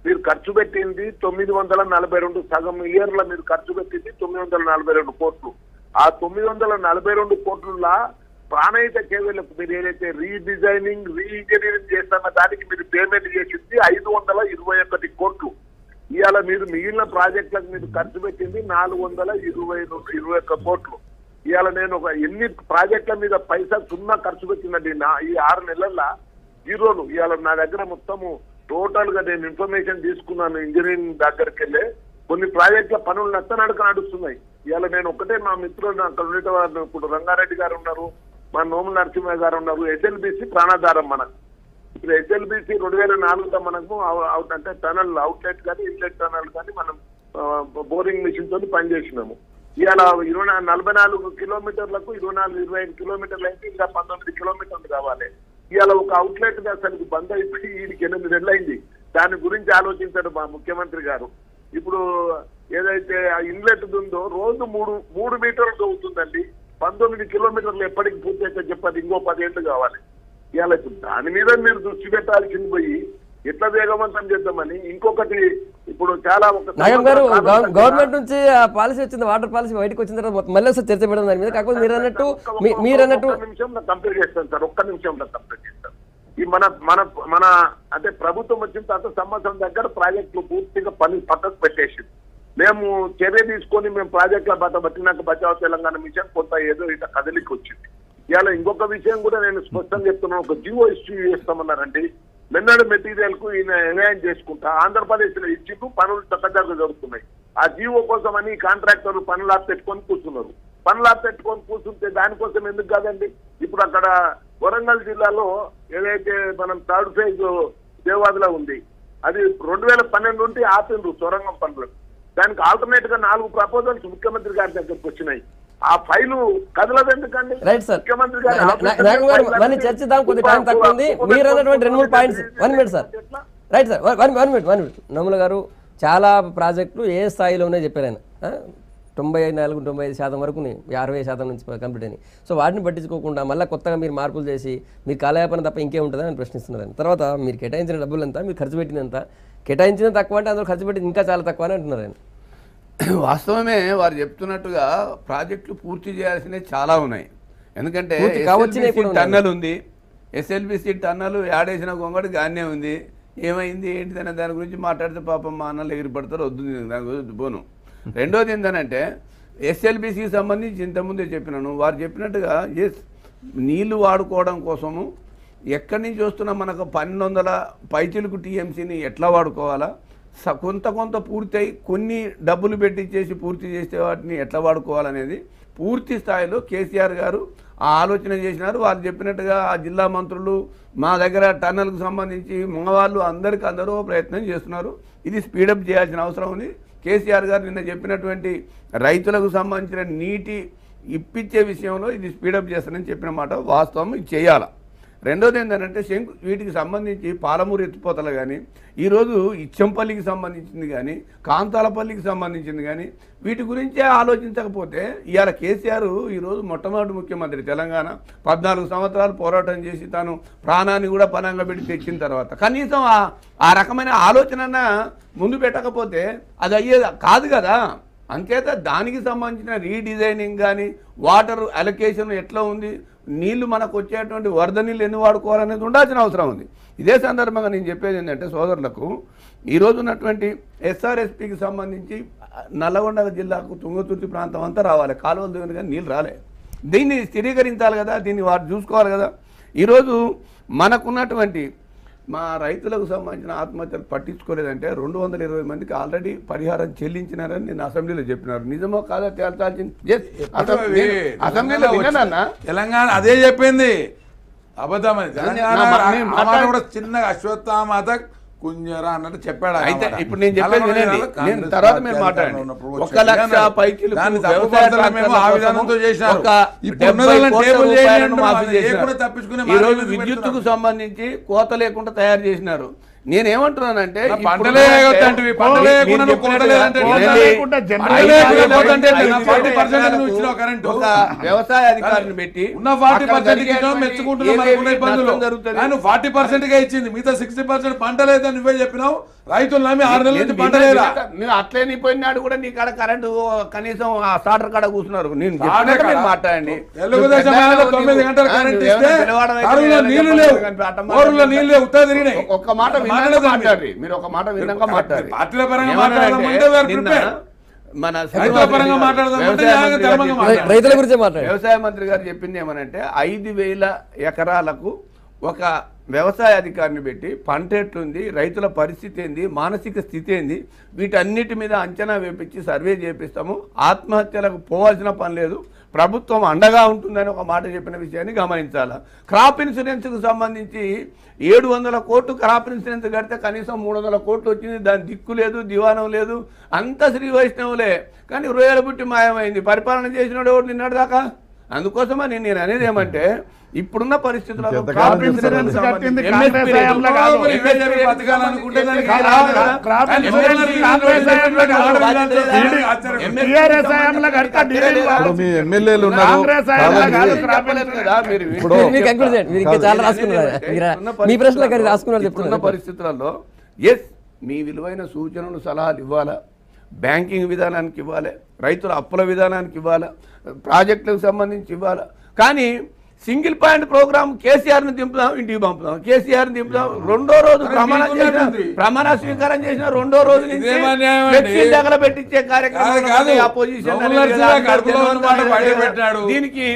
మీరు ఖర్చు పెట్టింది 942, సగం ఇయర్ లో మీరు ఖర్చు పెట్టింది 942 కోట్లు. ఆ 942 కోట్ల ప్రాణహిత కేవలకు మీరు ఏదైతే రీడిజైనింగ్ రీఇంజనీరింగ్ చేస్తున్న దానికి మీరు పేమెంట్ చేసింది 521 కోట్లు. ఇవాళ మీరు మిగిలిన ప్రాజెక్టులకు మీరు ఖర్చు పెట్టింది 421 కోట్లు. ఇవాళ నేను ఎన్ని ప్రాజెక్టుల మీద పైసా సున్నా ఖర్చు పెట్టిందండి ఈ 6 నెలల్లో జీరోలు. ఇవాళ నా దగ్గర మొత్తము టోటల్ గా నేను ఇన్ఫర్మేషన్ తీసుకున్నాను. ఇంజనీరింగ్ దగ్గరికి వెళ్ళి కొన్ని ప్రాజెక్టుల పనులు నచ్చనడక నడుస్తున్నాయి. ఇవాళ నేను ఒకటే మా మిత్రులు అక్కడ ఉండేవారు, ఇప్పుడు రంగారెడ్డి గారు ఉన్నారు, మా నోముల నరసింహ గారు ఉన్నారు. ఎస్ఎల్బిసి ప్రాణాధారం మనకు. ఇప్పుడు ఎస్ఎల్బిసి 2004లో మనకు అంటే టనల్ అవుట్లెట్ కానీ ఇన్లెట్ టనల్ కానీ మనం బోరింగ్ మిషన్ తోని పనిచేసినాము. ఇవాళ 44 కిలోమీటర్లకు 24-25 కిలోమీటర్లు అయితే ఇంకా 19 కిలోమీటర్లు కావాలి. ఇవాళ ఒక అవుట్లెట్ అసలు బంద్ అయిపోయి వీడికి 8 నెలలు అయింది. దాని గురించి ఆలోచించాడు మా ముఖ్యమంత్రి గారు. ఇప్పుడు ఏదైతే ఆ ఇన్లెట్ ఉందో రోజు 3 మీటర్లు అవుతుందండి. 19 కిలోమీటర్లు ఎప్పటికి పూర్తి అయితే చెప్పది, ఇంకో 10 ఏళ్ళు కావాలి. ఇవాళ దాని మీద మీరు దృష్టి పెట్టాల్సింది పోయి ఎట్లా వేగవంతం చేద్దామని. ఇంకొకటి ఇప్పుడు చాలా నాగం గారు, గవర్నమెంట్ నుంచి ఆ పాలసీ వచ్చింది, వాటర్ పాలసీ బయటకు వచ్చిన తర్వాత మళ్ళీ ఒకసారి చర్చ పెడదాం దాని మీద. కాకపోతే మీరు అన్నట్టు నిమిషంలో కంప్లీట్ చేస్తాను సార్, ఒక్క నిమిషంలో కంప్లీట్ చేస్తాను. ఈ మన మన మన అంటే ప్రభుత్వం వచ్చిన తర్వాత సంవత్సరం దగ్గర ప్రాజెక్టులు పూర్తిగా పని పక్కకు పెట్టేసింది. మేము చర్య తీసుకొని మేము ప్రాజెక్టుల పట్టినాక బచావ్ తెలంగాణ మిషన్ కొంత ఏదో ఇట్లా కదలికి వచ్చింది. ఇవాళ ఇంకొక విషయం కూడా నేను స్పష్టంగా చెప్తున్నాను, ఒక జియో ఇష్యూ చేస్తామన్నారండి. మెన్నడు మెటీరియల్ కు ఈయన ఎన్యాయం చేసుకుంటా ఆంధ్రప్రదేశ్ లో ఇచ్చిండు, పనులు చక్కచక్క జరుగుతున్నాయి. ఆ జీవో కోసం అని కాంట్రాక్టర్లు పనులు పెట్టుకొని కూర్చున్నారు. పనులు పెట్టుకొని కూర్చుంటే దానికోసం ఎందుకు కాదండి? ఇప్పుడు అక్కడ వరంగల్ జిల్లాలో ఏదైతే మనం 3rd ఫేజ్ దేవాదిలో ఉంది, అది 2012 నుండి ఆపిండ్రు సొరంగం పనులు. దానికి ఆల్టర్నేట్ గా 4 ప్రపోజల్స్ ముఖ్యమంత్రి గారి దగ్గరకు వచ్చినాయి. ఆ ఫైలు కదలదు ఎందుకండి? ముఖ్యమంత్రి గారు చర్చిద్దాం, కొద్ది టైం తక్కువ ఉంది. మీరు అన్నటువంటి 2-3 points. 1 minute sir. Right sir, 1 minute. Nomula గారు, చాలా ప్రాజెక్టులు ఏ స్థాయిలో ఉన్నాయో చెప్పారు ఆయన. 94-95% వరకు 60% నుంచి కంప్లీట్ అయినాయి. సో వాటిని పట్టించుకోకుండా మళ్ళీ కొత్తగా మీరు మార్పులు చేసి మీరు కాలయాపన తప్ప ఇంకేముంటుందని అని ప్రశ్నిస్తున్నారు ఆయన. తర్వాత మీరు కేటాయించిన డబ్బులు ఎంత, మీరు ఖర్చు పెట్టినంత, కేటాయించిన తక్కువ అంటే అందులో ఖర్చు పెట్టింది ఇంకా చాలా తక్కువ అని అంటున్నారు ఆయన. వాస్తవమే, వారు చెప్తున్నట్టుగా ప్రాజెక్టులు పూర్తి చేయాల్సినవి చాలా ఉన్నాయి. ఎందుకంటే టన్నల్ ఉంది, ఎస్ఎల్బిసి టన్నల్ యాడేసిన గొంగడి గానే ఉంది. ఏమైంది ఏంటిదనే దాని గురించి మాట్లాడితే పాపం మా అన్నలు ఎగిరిపడతారు, వద్దు దాని గురించి పోను. రెండోది ఏంటంటే ఎస్ఎల్బిసికి సంబంధించి ఇంతకుముందే చెప్పినాను, వారు చెప్పినట్టుగా నీళ్లు వాడుకోవడం కోసము ఎక్కడి నుంచి వస్తున్నా మనకు 1200 పైచిలకు టీఎంసీని ఎట్లా వాడుకోవాలా, కొంత పూర్తయి కొన్ని డబ్బులు పెట్టించేసి పూర్తి చేసే వాటిని ఎట్లా వాడుకోవాలనేది పూర్తి స్థాయిలో కేసీఆర్ గారు ఆ ఆలోచన చేసినారు. వాళ్ళు చెప్పినట్టుగా ఆ జిల్లా మంత్రులు మా దగ్గర టన్నల్కు సంబంధించి మగవాళ్ళు అందరూ ప్రయత్నం చేస్తున్నారు. ఇది స్పీడప్ చేయాల్సిన అవసరం ఉంది. కేసీఆర్ గారు నిన్న చెప్పినటువంటి రైతులకు సంబంధించిన నీటి ఇప్పించే విషయంలో ఇది స్పీడప్ చేస్తానని చెప్పిన మాట వాస్తవం, ఇది చేయాలి. రెండోది ఏంటంటే వీటికి సంబంధించి పాలమూరు ఎత్తిపోతలు కానీ, ఈరోజు ఇచ్చంపల్లికి సంబంధించింది కానీ, కాంతాలపల్లికి సంబంధించింది కానీ, వీటి గురించే ఆలోచించకపోతే ఇవాళ కేసీఆర్ ఈరోజు మొట్టమొదటి ముఖ్యమంత్రి తెలంగాణ 14 సంవత్సరాలు పోరాటం చేసి తాను ప్రాణాన్ని కూడా పణంగా పెట్టి తెచ్చిన తర్వాత కనీసం ఆ రకమైన ఆలోచన ముందు పెట్టకపోతే అది అయ్యేది కాదు కదా. అంచేత దానికి సంబంధించిన రీడిజైనింగ్ కానీ, వాటర్ అలొకేషన్ ఎట్లా ఉంది, నీళ్లు మనకు వచ్చేటువంటి వరద నీళ్ళు ఎన్ని వాడుకోవాలనేది ఉండాల్సిన అవసరం ఉంది. ఇదే సందర్భంగా నేను చెప్పేది ఏంటంటే సోదరులకు, ఈరోజు ఉన్నటువంటి ఎస్ఆర్ఎస్పికి సంబంధించి నల్లగొండ జిల్లాకు తుంగతుర్తి ప్రాంతం అంతా రావాలి, కాలువలు దిగిన కానీ నీళ్ళు రాలే. దీన్ని స్థిరీకరించాలి కదా, దీన్ని వారు చూసుకోవాలి కదా. ఈరోజు మనకున్నటువంటి మా రైతులకు సంబంధించిన ఆత్మహత్యలు పట్టించుకోలేదంటే 220 మందికి ఆల్రెడీ పరిహారం చెల్లించినారని నేను అసెంబ్లీలో చెప్పినారు. నిజమో కాదో తేల్చాల్సింది అసెంబ్లీలో విన్నానన్నా. తెలంగాణ అదే చెప్పింది, అబద్ధమని. తెలంగాణ కూడా చిన్నగా అశ్వత్థామాత కుంజరా అన్నట్టు చెప్పాడు. అయితే ఇప్పుడు నేను చెప్పేది వినండి, నేను తర్వాత మీరు మాట్లాడండి. 1 లక్ష పైకిలు ఈరోజు విద్యుత్తుకు సంబంధించి కోత లేకుండా తయారు చేసినారు. నేనేమంటున్నానంటే వ్యవసాయ అధికారిని పెట్టి 40% ఇచ్చింది, మిగతా 60% పంట లేదని నువ్వే చెప్పినావు. రైతులు నమ్మి 6 నెలల నుంచి పంట లేదా? నేను అట్లే నీ పోయినాడు కూడా నీ కాడ కరెంటు కనీసం ఆ స్టార్టర్ కాడ కూర్చున్నారు. నేను మాట్లాడండి, తెలుగుదేశం 9 గంటలు కరెంట్ ఇస్తే నీళ్లు లేవు, ఊరులో నీళ్లు లేవు, ఉత్తర తిరిగినాయి. ఒక్క మాట మాట్లాడి మీరు ఒక మాట విన్నాక మాట్లాడి పార్టీల పరంగా మాట్లాడమంటే మన రైతుల గురించి మాట్లాడు. వ్యవసాయ మంత్రి గారు చెప్పింది ఏమనంటే 5,000 ఎకరాలకు ఒక వ్యవసాయ అధికారిని పెట్టి పంట ఎట్లుంది, రైతుల పరిస్థితి ఏంది, మానసిక స్థితి ఏంది, వీటన్నిటి మీద అంచనా వేపించి సర్వే చేపిస్తాము. ఆత్మహత్యలకు పోవాల్సిన పని లేదు, ప్రభుత్వం అండగా ఉంటుందని ఒక మాట చెప్పిన విషయాన్ని గమనించాలి. క్రాప్ ఇన్సూరెన్స్కు సంబంధించి 700 కోట్లు క్రాప్ ఇన్సూరెన్స్ కడితే కనీసం 300 కోట్లు వచ్చింది. దాని దిక్కు లేదు, దివానం లేదు, అంత శ్రీ వైష్ణవులే. కానీ రొయ్యల పుట్టి మాయమైంది, పరిపాలన చేసినాడు ఎవరు నిన్నాడు దాకా. అందుకోసమని నేను అనేది ఏమంటే ఇప్పుడున్న పరిస్థితుల్లో క్రాప్ ఇన్సూరెన్స్ పరిస్థితులలో మీ విలువైన సూచనలు సలహాలు ఇవ్వాలా, బ్యాంకింగ్ విధానానికి ఇవ్వాలి, రైతుల అప్పుల విధానానికి ఇవ్వాలి, ప్రాజెక్టులకు సంబంధించి ఇవ్వాలి. కానీ సింగిల్ పాయింట్ ప్రోగ్రామ్ కేసీఆర్ని దింపుదాం, ఇంటికి పంపుదాం, కేసీఆర్ని దింపుదాం. 2వ రోజు ప్రమాణ స్వీకారం చేసిన 2వ రోజు నుంచి పెట్టించే కార్యక్రమం దీనికి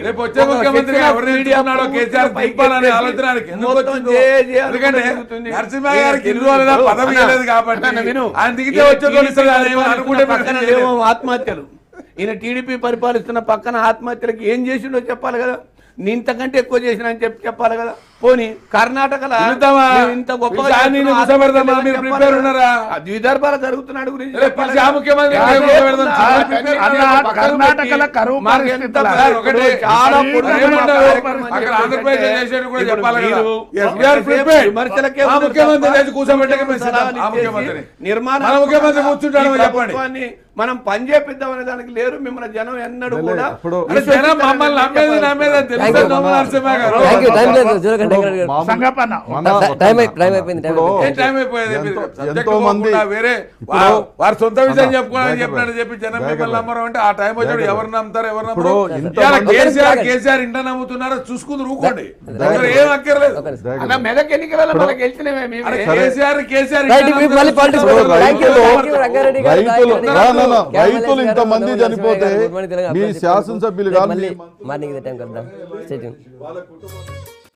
ఆత్మహత్యలు. ఈయన టీడీపీ పరిపాలిస్తున్న పక్కన ఆత్మహత్యలకు ఏం చేసిండో చెప్పాలి కదా. నీ ఇంతకంటే ఎక్కువ చేసిన అని చెప్పాలి కదా. పోనీ కర్ణాటకలో ఇంత గొప్ప విదర్భాల జరుగుతున్నాడు గురించి నిర్మాణాన్ని మనం పనిచేపిద్దామనే దానికి లేరు. మిమ్మల్ని జనం ఎన్నడూ కూడా వారు సొంత విషయం చెప్పుకోవాలని చెప్పినట్టు చెప్పి జనం మిమ్మల్ని నమ్మరు అంటే ఆ టైం వచ్చాడు. ఎవరు నమ్ముతారు, ఎవరు నమ్మరు? కేసీఆర్ ఇంట నమ్ముతున్నారో చూసుకుని రూకోండి, ఏం అక్కర్లేదు. మెదక్ ఎన్నికలలో మనకు గెలిచినవి రైతులు ఇంతమంది చనిపోతే మీ శాసనసభ్యులు మార్నింగ్ టైం కదా.